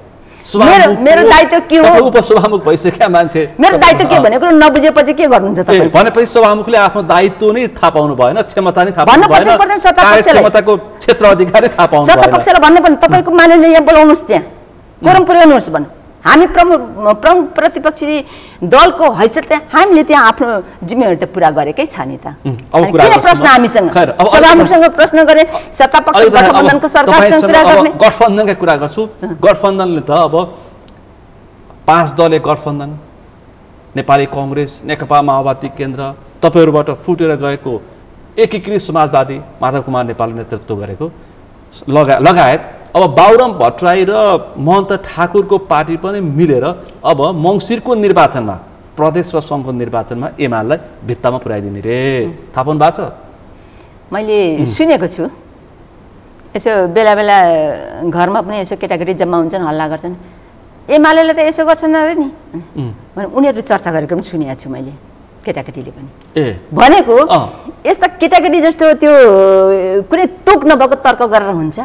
मेरो दायित्व के हो? उपसभामुख भइसक्यो मान्छे, मेरो दायित्व के भनेको नबुझेपछि के गर्नुहुन्छ तपाईँ? भनेपछि सभामुखले आफ्नो दायित्व नै थाहा पाउनु भएन, क्षमता नै थाहा पाउनु भएन, क्षमताको क्षेत्र अधिकार नै थाहा पाउनु भएन। सत्ता पक्षलाई भन्ने पनि तपाईँको माननीय यहाँ बोलाउनुहोस्, त्यहाँ कोरम पुर्याउनुहोस् भन्नु। हामी प्रमुख प्रतिपक्षी दलको हैसियतले हामीले त्यहाँ आफ्नो जिम्मेवारी त पुरा गरेकै छ नि त। किन प्रश्न हामीसँग सभामुखसँग प्रश्न गरे, सत्ता पक्ष गठबन्धनको सरकारसँग कुरा गर्ने? गठबन्धनकै कुरा गर्छु। गठबन्धनले त अब 5 दलीय गठबन्धन, नेपाली कांग्रेस, नेकपा माओवादी केन्द्र, तपाईँहरूबाट फुटेर गएको एकीकृत समाजवादी माधव कुमार नेपालले नेतृत्व गरेको लगायत अब बाबुराम भट्टराई र महन्त ठाकुरको पार्टी पनि मिलेर अब मङ्सिरको निर्वाचनमा, प्रदेश र सङ्घको निर्वाचनमा एमालेलाई भित्तामा पुर्याइदिने रे, थाहा पाउनु भएको छ? मैले सुनेको छु। यसो बेला बेला घरमा पनि यसो केटाकेटी जम्मा हुन्छन्, हल्ला गर्छन्, एमालेले त यसो गर्छन् अरे नि, उनीहरू चर्चा गरेको पनि सुनेको छु मैले। केटाकेटीले पनि ए भनेको यस्ता केटाकेटी जस्तो त्यो कुनै तुक नभएको तर्क गरेर हुन्छ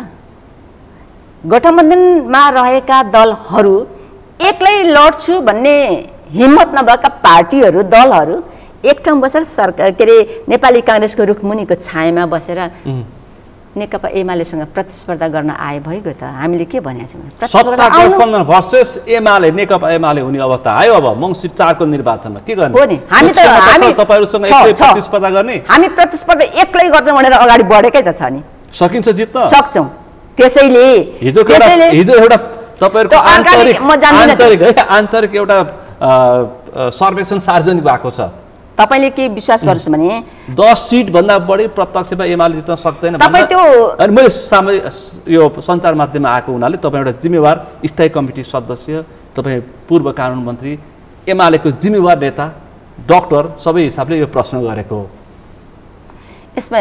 गठबन्धनमा रहेका दलहरू एक्लै लड्छु भन्ने हिम्मत नभएका पार्टीहरू दलहरू एक ठाउँ बसेर सरकार के अरे नेपाली काङ्ग्रेसको रुखमुनिको छायामा बसेर नेकपा एमालेसँग प्रतिस्पर्धा गर्न आए भइगयो त हामीले के भनेका छौँ सत्ता गठबन्धन भर्सेस एमाले नेकपा एमाले हुने अवस्था आयो अब मङ्सिर 4 को निर्वाचनमा के गर्ने हो नि हामी त तपाईहरुसँग एक्लै प्रतिस्पर्धा गर्ने हामी प्रतिस्पर्धा एक्लै गर्छौँ भनेर अगाडि बढेकै त छ नि सकिन्छ जित्न सक्छौँ त्यसैले हिजो एउटा तपाईहरुको आन्तरिक एउटा सर्वेक्षण सार्वजनिक भएको छ तपाईले के विश्वास गर्नुस् भने 10 सीट भन्दा बढी प्रत्यक्षमा एमाले जित्न सक्दैन तपाई त्यो अनि मैले यो सञ्चार माध्यममा आएको हुनाले तपाई एउटा जिम्मेवार स्थायी कमिटी सदस्य तपाई पूर्व कानुन मन्त्री एमालेको जिम्मेवार नेता डाक्टर सबै हिसाबले यो प्रश्न गरेको हो यसमा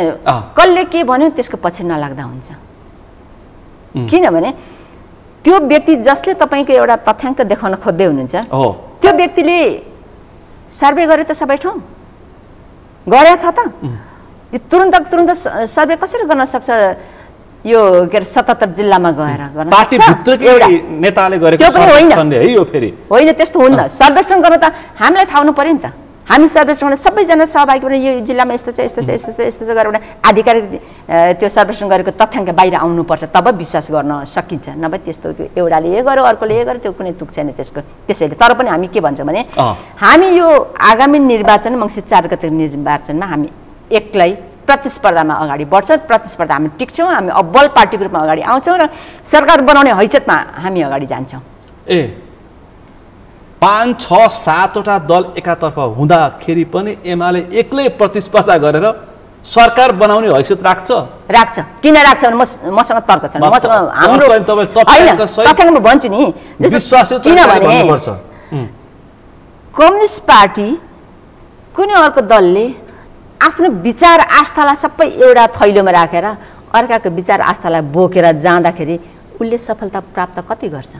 कसले के भन्यो त्यसको पछि नलाग्दा हुन्छ किनभने त्यो व्यक्ति जसले तपाईको एउटा तथ्याङ्क देखाउन खोज्दै हुनुहुन्छ त्यो व्यक्तिले सर्वे गरे त सबै ठाउँ गरे छ त यो तुरुन्त सर्वे कसरी गर्न सक्छ यो के अरे 77 जिल्लामा गएर गर्न पार्टी भित्रकै नेताले गरेको सर्वेक्षण है यो फेरि होइन त्यस्तो हुन्न सर्वेक्षण गर्न त हामीलाई थाहा हुनु पर्यो नि त हामी सर्वेक्षण गर्न सबैजना सहभागी भएर यो जिल्लामा यस्तो छ यस्तो छ यस्तो छ यस्तो छ गरेर आधिकारिक त्यो सर्वेक्षण गरेको तथ्याङ्क बाहिर आउनुपर्छ तब विश्वास गर्न सकिन्छ नभए त्यस्तो त्यो एउटाले ए गर्यो अर्कोले ए गर्यो त्यो कुनै तुक छैन त्यसको त्यसैले तर पनि हामी के भन्छौँ भने हामी यो आगामी निर्वाचन मङ्सिर 4 गते निर्वाचनमा हामी एक्लै प्रतिस्पर्धामा अगाडि बढ्छौँ प्रतिस्पर्धा हामी टिक्छौँ हामी अब्बल पार्टीको रूपमा अगाडि आउँछौँ र सरकार बनाउने हैसियतमा हामी अगाडि जान्छौँ 5, 6, 7 वटा दल एकातर्फ हुँदाखेरि पनि एमाले एक्लै प्रतिस्पर्धा गरेर सरकार बनाउने हैसियत राख्छ किन राख्छ भने मसँग तर्क छ मसँग हाम्रो तथ्याङ्क म भन्छु नि किनभने कम्युनिस्ट पार्टी कुनै अर्को दलले आफ्नो विचार आस्थालाई सबै एउटा थैलोमा राखेर अर्काको विचार आस्थालाई बोकेर जाँदाखेरि उसले सफलता प्राप्त कति गर्छ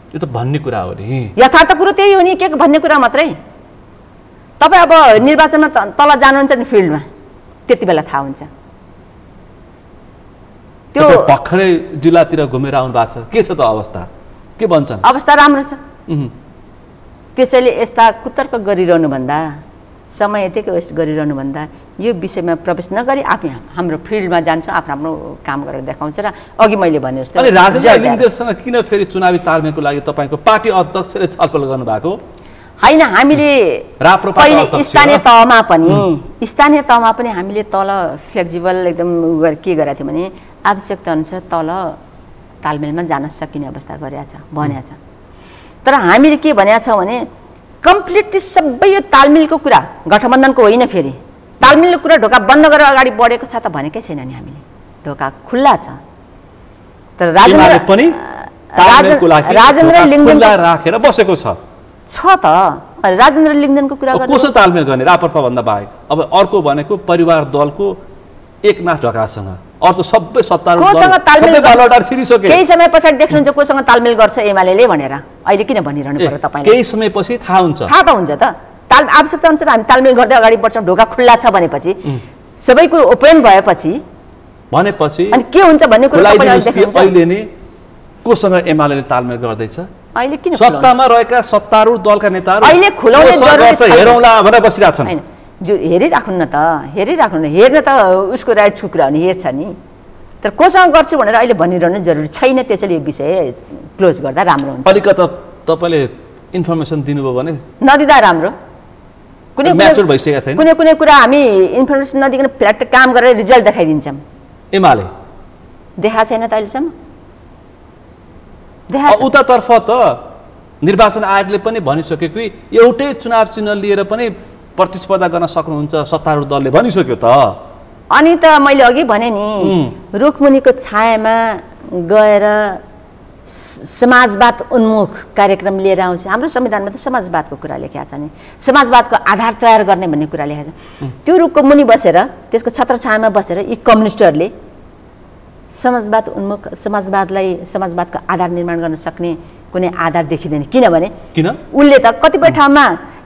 यो त भन्ने कुरा हो नि यथार्थ कुरो त्यही हो नि के भन्ने कुरा मात्रै तपाई अब निर्वाचनमा तल जानुहुन्छ नि फिल्डमा त्यति बेला थाहा हुन्छ त्यो भर्खरै जिल्लातिर घुमेर आउनु भएको छ के छ त अवस्था के भन्छन् अवस्था राम्रो छ त्यसैले यस्ता कुतर्क गरिरहनु भन्दा समय यतिकै वेस्ट गरिरहनु भन्दा यो विषयमा प्रवेश नगरी आफै हाम्रो फिल्डमा जान्छौँ आफ्नो काम गरेर देखाउँछ र अघि मैले भने जस्तो अनि राजेन्द्र लिङ्गदेशसँग किन फेरि चुनावी तालमेलको लागि तपाईको पार्टी अध्यक्षले छलफल गर्नु भएको हैन हामीले पहिले स्थानीय तहमा पनि हामीले तल फ्लेक्सिबल एकदम के गरेका थियौँ भने आवश्यकता अनुसार तल तालमेलमा जान सकिने अवस्था गरेका छ भनेको छ तर हामीले के भनेका छौँ भने कम्प्लिटली सबै यो तालमेलको कुरा गठबन्धनको होइन फेरि तालमेलको कुरा ढोका बन्द गरेर अगाडि बढेको छ त भनेकै छैन नि हामीले ढोका खुल्ला छ तर राजेन्द्र लिङ्गदेन राखेर बसेको छ त राजेन्द्र लिङ्गदेनको कुरा गर्ने कसो तालमेल गर्ने राप्रपा भन्दा बाहेक अब अर्को भनेको परिवार दलको एकनाथ ढकासँग अर्को सबै केही समय पछाडि देख्नुहुन्छ कोसँग तालमेल गर्छ एमाले भनेर अहिले किन भनिरहनु पर्यो तपाईले केही समयपछि थाहा हुन्छ त आवश्यकता अनुसार हामी तालमेल गर्दै अगाडि बढ्छौँ ढोका खुल्ला छ भनेपछि सबैको ओपन भएपछि अनि के हुन्छ भन्ने कुरा अहिले नै कोसँग एमाले तालमेल गर्दैछ अहिले किन सत्तामा रहेका सत्तारूढ दलका नेताहरू अहिले खुलाउने जरुरी छ हेरौँला भनेर बसिरहेछन् हैन जो हेरिराख्नु न त हेर्न त उसको राइट्सको कुरा हो नि हेर्छ नि तर कोसँग गर्छु भनेर अहिले भनिरहनु जरुरी छैन त्यसैले यो विषय क्लोज गर्दा राम्रो हुन्छ अलिकति तपाईले इन्फर्मेसन दिनुभयो भने नदिँदा राम्रो कुनै कुरा हामी इन्फर्मेसन नदिकन फ्ल्याट काम गरेर रिजल्ट देखाइदिन्छौँ एमाले देखा छैन त अहिलेसम्म उतातर्फ त निर्वाचन आयोगले पनि भनिसक्यो कि एउटै चुनाव चिन्ह लिएर पनि प्रतिस्पर्धा गर्न सक्नुहुन्छ सत्तारूढ दलले भनिसक्यो त अनि त मैले अघि भने नि रुखमुनिको छायामा गएर समाजवाद उन्मुख कार्यक्रम लिएर आउँछ हाम्रो संविधानमा त समाजवादको कुरा लेखेको छ नि समाजवादको आधार तयार गर्ने भन्ने कुरा लेखेको छ त्यो रुखको मुनि बसेर त्यसको छत्रछायामा बसेर यी कम्युनिस्टहरूले समाजवाद उन्मुख समाजवादको आधार निर्माण गर्न सक्ने कुनै आधार देखिँदैन किनभने उसले त कतिपय ठाउँमा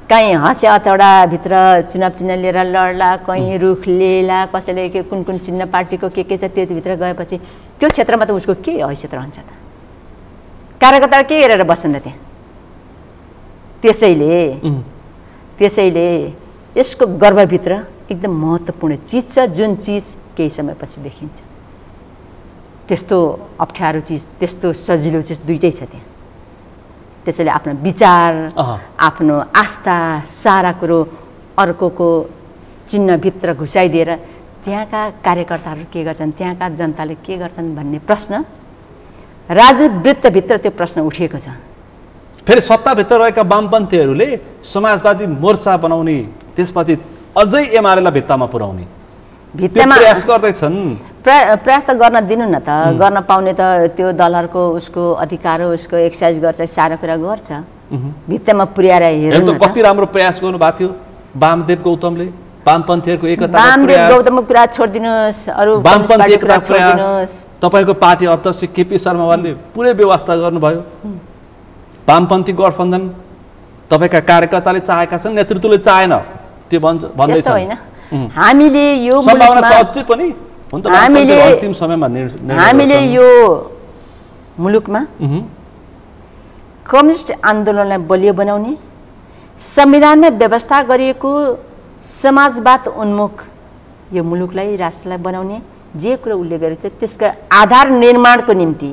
कहीँ हँसे हतौडाभित्र चुनाव चिन्ह लिएर लड्ला, कहीँ रुख लिएला, कसैले कुन कुन चिन्ह पार्टीको के छ त्योभित्र गएपछि त्यो क्षेत्रमा त उसको के हैसियत रहन्छ त? कार्यकर्ता के हेरेर बस्छन् त त्यहाँ? त्यसैले यसको गर्भभित्र एकदम महत्त्वपूर्ण चिज छ, जुन चिज केही समयपछि देखिन्छ। त्यस्तो अप्ठ्यारो चिज, त्यस्तो सजिलो चिज दुइटै छ त्यहाँ। त्यसैले आफ्नो विचार, आफ्नो आस्था, सारा कुरो अर्कोको चिन्हभित्र घुसाइदिएर त्यहाँका कार्यकर्ताहरू के गर्छन्, त्यहाँका जनताले के गर्छन् भन्ने प्रश्न राजनीतिक वृत्तभित्र त्यो प्रश्न उठेको छ। फेरि सत्ताभित्र रहेका वामपन्थीहरूले समाजवादी मोर्चा बनाउने, त्यसपछि अझै एमालेलाई भित्तामा पुर्याउने प्रयास गर्दैछन्। प्रयास त गर्न दिनु न त, गर्न पाउने त त्यो दलहरूको उसको अधिकार हो, उसको एक्सर्साइज गर्छ, सारा कुरा गर्छ। भित्तामा पुर्याएर हेर्नु कति राम्रो प्रयास गर्नुभएको थियो वामदेव गौतमले, वामपन्थीहरूको एकता। वामदेव गौतमको कुरा छोडिदिनुहोस्, अरू वामपन्थी एकता प्रयास तपाईँको पार्टी अध्यक्ष केपी शर्मा ओलीले पुरै व्यवस्था गर्नुभयो। वामपन्थी गठबन्धन तपाईँका कार्यकर्ताले चाहेका छन्, नेतृत्वले चाहेन त्यो भन्दैछ होइन। हामीले यो हामीले यो मुलुकमा कम्युनिस्ट आन्दोलनलाई बलियो बनाउने, संविधानमा व्यवस्था गरिएको समाजवाद उन्मुख यो मुलुकलाई, राष्ट्रलाई बनाउने जे कुरा उल्लेख गरेको छ त्यसका आधार निर्माणको निम्ति,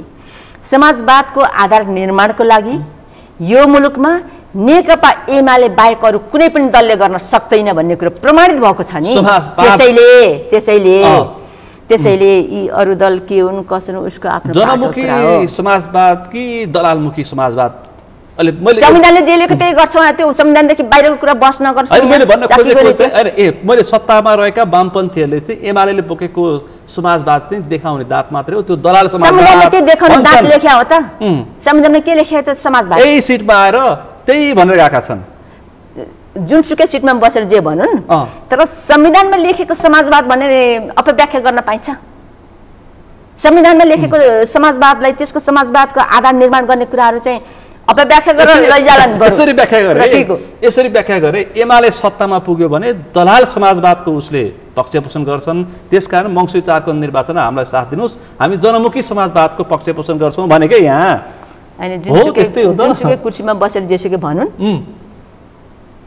समाजवादको आधार निर्माणको लागि यो मुलुकमा नेकपा एमाले बाहेक अरू कुनै पनि दलले गर्न सक्दैन भन्ने कुरो प्रमाणित भएको छ नि। त्यसैले यी अरू दल के हुन् कसो हुन् उसको आफ्नो जनमुखी समाजवाद कि दलालमुखी समाजवाद? संविधानले जे लेखेको त्यही गर्छौँ, त्यो संविधानदेखि बाहिरको कुरा बस नगर्छ। मैले सत्तामा रहेका वामपन्थीहरूले चाहिँ एमाले बोकेको समाजवाद चाहिँ देखाउने दाँत मात्रै हो, त्यो दलाल संविधानले के देखाउने दाँत लेख्या हो त? संविधानले के लेख्या त समाजवाद? यही सिटमा आएर त्यही भनेर गएका छन्, जुनसुकै सिटमा बसेर जे भनुन्, तर संविधानमा लेखेको समाजवाद भनेर अपव्याख्या गर्न पाइन्छ? संविधानमा लेखेको समाजवादलाई, त्यसको समाजवादको आधार निर्माण गर्ने कुराहरू चाहिँ अपव्याख्या गरेर लैजालान्। यसरी व्याख्या गरे एमाले सत्तामा पुग्यो भने दलाल समाजवादको उसले पक्षपोषण गर्छन्। त्यसकारण मङ्सिर 4 को निर्वाचन हामीलाई साथ दिनुहोस्, हामी जनमुखी समाजवादको पक्षपोषण गर्छौँ भनेकै यहाँ जुनसुकै कुर्सीमा बसेर जेसुकै भनुन्,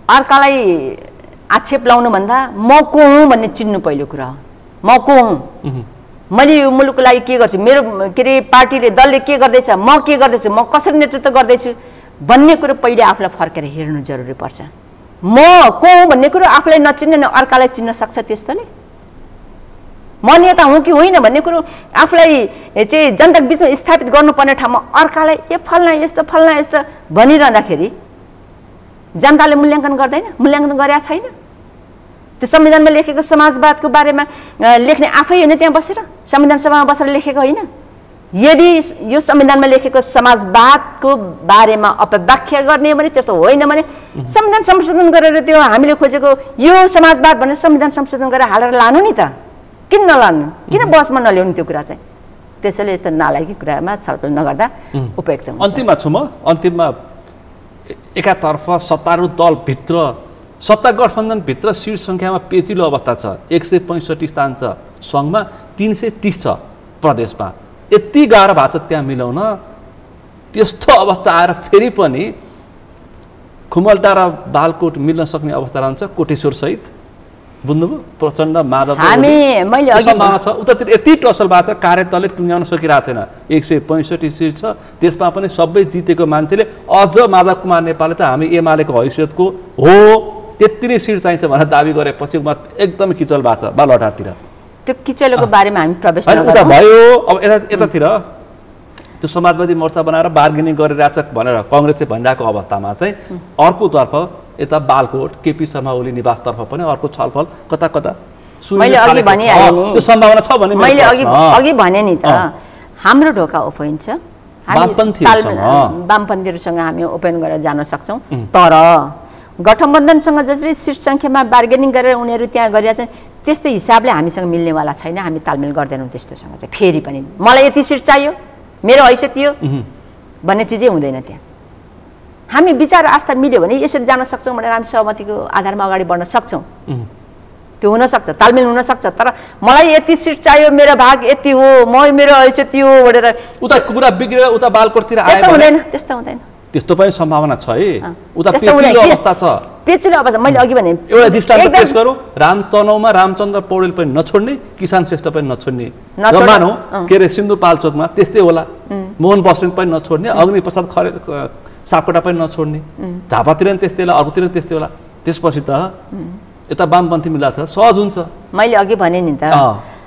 अर्कालाई आक्षेप लाउनु भन्दा म को हुँ भन्ने चिन्नु पहिलो कुरा हो। म को हुँ, मैले यो मुलुकको लागि के गर्छु, मेरो के अरे पार्टीले दलले के गर्दैछ, म के गर्दैछु, म कसरी नेतृत्व गर्दैछु भन्ने कुरो पहिले आफूलाई फर्केर हेर्नु जरुरी पर्छ। म को हुँ भन्ने कुरो आफूलाई नचिन्ने न अर्कालाई चिन्न सक्छ त्यस्तोले? म नेता हुँ कि होइन भन्ने कुरो आफूलाई चाहिँ जनताको बिचमा स्थापित गर्नुपर्ने ठाउँमा अर्कालाई ए फल्ना यस्तो भनिरहँदाखेरि जनताले मूल्याङ्कन गर्दैन, मूल्याङ्कन गरेका छैन। त्यो संविधानमा लेखेको समाजवादको बारेमा लेख्ने आफै होइन, त्यहाँ बसेर संविधान सभामा बसेर लेखेको होइन। यदि यो संविधानमा लेखेको समाजवादको बारेमा अपव्याख्या गर्ने भने, त्यस्तो होइन भने संविधान संशोधन गरेर त्यो हामीले खोजेको यो समाजवाद भनेर संविधान संशोधन गरेर हालेर लानु नि त। किन नलानु, किन बसमा नल्याउनु त्यो कुरा चाहिँ? त्यसैले यस्तो नालायकी कुरामा छलफल नगर्दा उपयुक्त हुन्छ। अन्तिममा छु म, अन्तिममा एकातर्फ सत्तारूढ दलभित्र, सत्ता गठबन्धनभित्र सिट सङ्ख्यामा पेचिलो अवस्था छ। 165 स्थान छ सङ्घमा, 330 छ प्रदेशमा। यति गाह्रो भएको छ त्यहाँ मिलाउन। त्यस्तो अवस्था आएर फेरि पनि खुमलटा र बालकोट मिल्न सक्ने अवस्था रहन्छ कोटेश्वर सहित। बुझ्नुभयो? प्रचण्ड माधव मैले उतातिर यति टसल भएको छ, कार्यदलले टुङ्ग्याउन सकिरहेको छैन। 165 सिट छ, त्यसमा पनि सबै जितेको मान्छेले अझ माधव कुमार नेपालले त हामी एमालेको हैसियतको हो त्यति नै सिट चाहिन्छ भनेर दाबी गरेपछि एकदमै किचल भएको छ बालुवाटारतिर। त्यो किचलोको बारेमा हामी प्रवेश उता भयो। अब यतातिर त्यो समाजवादी मोर्चा बनाएर बार्गेनिङ गरिरहेछ भनेर कङ्ग्रेसले भनिरहेको अवस्थामा चाहिँ अर्कोतर्फ यता बालकोट केपी शर्मा ओली निवासतर्फ पनि अर्को छलफल कता कता मैले अघि भनिहालेँ नि, त्यो सम्भावना छ भने मैले अघि भने नि त, हाम्रो ढोका ओपन छ, वामपन्थीहरूसँग हामी ओपन गरेर जान सक्छौँ। तर गठबन्धनसँग जसरी सिट सङ्ख्यामा बार्गेनिङ गरेर उनीहरू त्यहाँ गरिरहेछन् त्यस्तो हिसाबले हामीसँग मिल्नेवाला छैन, हामी तालमेल गर्दैनौँ त्यस्तोसँग चाहिँ। फेरि पनि मलाई यति सिट चाहियो, मेरो हैसियत यो भन्ने चिजै हुँदैन त्यहाँ। हामी विचार आस्था मिल्यो भने यसरी जान सक्छौँ भनेर हामी सहमतिको आधारमा अगाडि बढ्न सक्छौँ। त्यो हुनसक्छ, तालमेल हुनसक्छ, तर मलाई यति सिट चाहियो, मेरो भाग यति हो, मेरो हैसियत यो भनेर उता कुरा बिग्रेर उता बालकोटतिर आयो त्यस्तो हुँदैन, त्यस्तो हुँदैन। त्यस्तो पनि सम्भावना छ है। उता पेचिलो अवस्था छ, पेचिलो अवस्था। मैले अघि भने एउटा दृष्टान्त पेश गरौँ, रामतनहुमा रामचन्द्र पौडेल पनि नछोड्ने, किसान श्रेष्ठ पनि नछोड्ने, मानौँ के अरे सिन्धुपाल्चोकमा त्यस्तै होला, मोहन बस्नेत पनि नछोड्ने, अग्निप्रसाद खरेल सापकोटा पनि नछोड्ने, झापातिर पनि त्यस्तै होला, अर्कोतिर पनि त्यस्तै होला। त्यसपछि त यता वामपन्थी मिला छ, सहज हुन्छ। मैले अघि भने नि त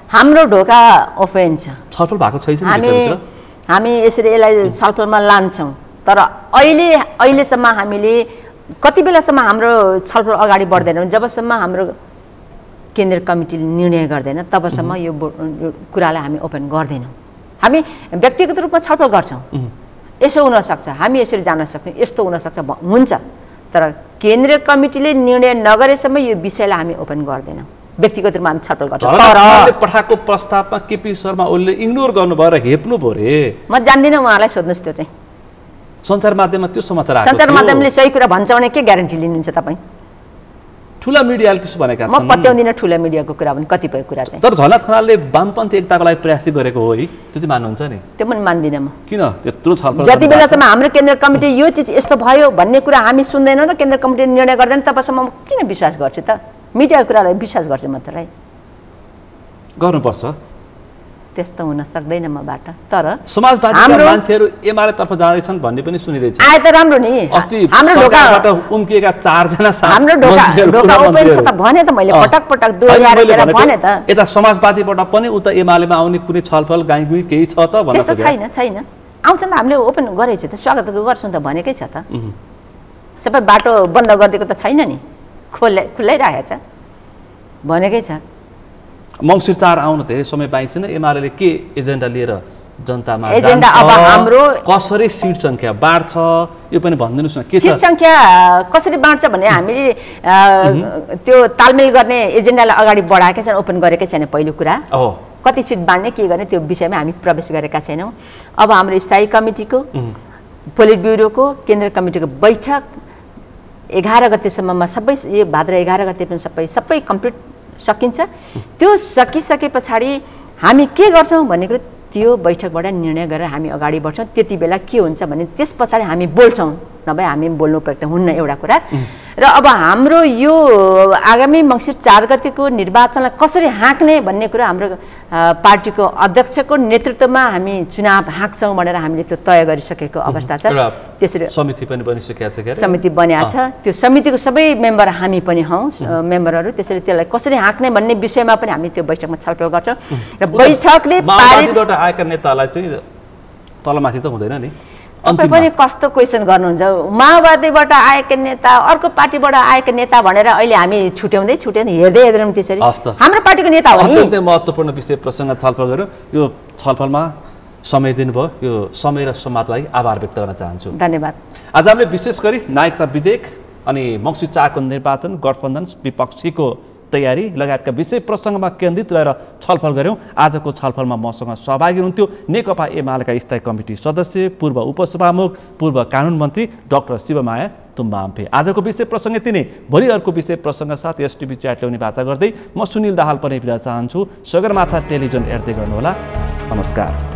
हाम्रो ढोका ओपन छ, छलफल भएको छैन। हामी यसरी यसलाई छलफलमा लान्छौँ, तर अहिलेसम्म हामीले कति बेलासम्म हाम्रो छलफल अगाडि बढ्दैन, जबसम्म हाम्रो केन्द्रीय कमिटीले निर्णय गर्दैन तबसम्म यो कुरालाई हामी ओपन गर्दैनौँ। हामी व्यक्तिगत रूपमा छलफल गर्छौँ, यसो हुनसक्छ, हामी यसरी जान सक्छौँ, यस्तो हुनसक्छ, हुन्छ, तर केन्द्रीय कमिटीले निर्णय नगरेसम्म यो विषयलाई हामी ओपन गर्दैनौँ। व्यक्तिगत रूपमा हामी छलफल गर्छौँ। तर पठाएको प्रस्तावमा केपी शर्मा ओलीले इग्नोर गर्नुभयो र हेप्नु भयो रे। म जान्दिनँ, उहाँलाई सोध्नुहोस्। त्यो चाहिँ सञ्चार माध्यममा त्यो समाचार आएको, सञ्चार माध्यमले सही कुरा भन्छ भने के ग्यारेन्टी लिनुहुन्छ तपाईँ? ठुला मिडियाले त्यसो भनेका छन्। म पत्याउँदिनँ ठुला मिडियाको कुरा भने, कतिपय कुरा चाहिँ। तर झलनाथ खनालले वामपन्थी एकताको लागि प्रयास गरेको हो है, त्यो चाहिँ मान्नुहुन्छ नि? त्यो पनि मान्दिनँ म। किन त्यत्रो छलफल? जति बेलासम्म हाम्रो केन्द्रीय कमिटी यो चिज यस्तो भयो भन्ने कुरा हामी सुन्दैनौँ र केन्द्रीय कमिटीले निर्णय गर्दैन तबसम्म म किन विश्वास गर्छु त? मिडियाको कुरालाई विश्वास गर्छु म त राई। गर्नुपर्छ, त्यस्तो हुन सक्दैन मबाट। तर समाजवादीका मान्छेहरू एमाले तर्फ जाँदैछन् भन्ने पनि सुनिरहेछ। आए त राम्रो नि, हाम्रो ढोकाबाट उम्किएका 4 जना हाम्रो ढोका ओपन छ त भने त मैले पटक पटक दोहोर्याएर भने त। यता समाजवादीबाट पनि उता एमालेमा आउने कुनै छलफल गाईगुई केही छ त भन्नु? त्यस्तो छैन। आउँछ नि त, हामीले ओपन गरेको छ त, स्वागत गर्छौँ त भनेकै छ त। सबै बाटो बन्द गरिदिएको त छैन नि, खुल्लै राखेको छ, भनेकै छ। मङ्सिर 4 आउन धेरै समय पाइँदैन, एमाले के एजेन्डा लिएर जनतामा एजेन्डा अब हाम्रो कसरी सिट सङ्ख्या बाँड्छ यो पनि भनिदिनुहोस् न। के सिट सङ्ख्या कसरी बाँड्छ भने हामीले त्यो तालमेल गर्ने एजेन्डालाई अगाडि बढाएकै छैन, ओपन गरेकै छैन। पहिलो कुरा कति सिट बाँड्ने के गर्ने त्यो विषयमा हामी प्रवेश गरेका छैनौँ। अब हाम्रो स्थायी कमिटीको, पोलिट ब्युरोको, केन्द्रीय कमिटीको बैठक 11 गतेसम्ममा सबै, यो भाद्र 11 गते पनि सबै कम्प्लिट सकिन्छ। त्यो सकिसके पछाडि हामी के गर्छौँ भन्ने कुरो त्यो बैठकबाट निर्णय गरेर हामी अगाडि बढ्छौँ। त्यति बेला के हुन्छ भने त्यस पछाडि हामी बोल्छौँ, नभए हामी बोल्नु उपयुक्त हुन्न एउटा कुरा। र अब हाम्रो यो आगामी मङ्सिर 4 गतेको निर्वाचनलाई कसरी हाँक्ने भन्ने कुरा हाम्रो पार्टीको अध्यक्षको नेतृत्वमा हामी चुनाव हाँक्छौँ भनेर हामीले त्यो तय गरिसकेको अवस्था छ। त्यसरी समिति पनि बनिसकेको छ, समिति बनिएको छ। त्यो समितिको सबै मेम्बर हामी पनि हौँ मेम्बरहरू। त्यसरी त्यसलाई कसरी हाँक्ने भन्ने विषयमा पनि हामी त्यो बैठकमा छलफल गर्छौँ। र बैठकले माओवादीबाट आएका नेतालाई चाहिँ तलमाथि त हुँदैन नि? तपाईँ पनि कस्तो क्वेसन गर्नुहुन्छ? माओवादीबाट आएका नेता, अर्को पार्टीबाट आएका नेता भनेर अहिले हामी छुट्याउँदै हेर्दैनौँ त्यसरी। हाम्रो पार्टीको नेता हो नि। अत्यन्तै महत्त्वपूर्ण विषय प्रसङ्ग छलफल गऱ्यो। यो छलफलमा समय दिनुभयो, यो समय र समाजलाई आभार व्यक्त गर्न चाहन्छु। धन्यवाद। आज हामीले विशेष गरी नागरिकता विधेयक अनि मङ्सिर 4 को निर्वाचन, गठबन्धन, विपक्षीको तयारी लगायतका विषय प्रसङ्गमा केन्द्रित रहेर छलफल गऱ्यौँ। आजको छलफलमा मसँग सहभागी हुनुहुन्थ्यो नेकपा एमालेका स्थायी कमिटी सदस्य, पूर्व उपसभामुख, पूर्व कानुन मन्त्री डाक्टर शिवमाया तुम्बाम्फे। आजको विषय प्रसङ्ग यति नै। भोलि अर्को विषय प्रसङ्ग साथ एसटिभी च्याट ल्याउने भाषा गर्दै म सुनिल दाहाल पनि बिदा चाहन्छु। सगरमाथा टेलिभिजन हेर्दै गर्नुहोला। नमस्कार।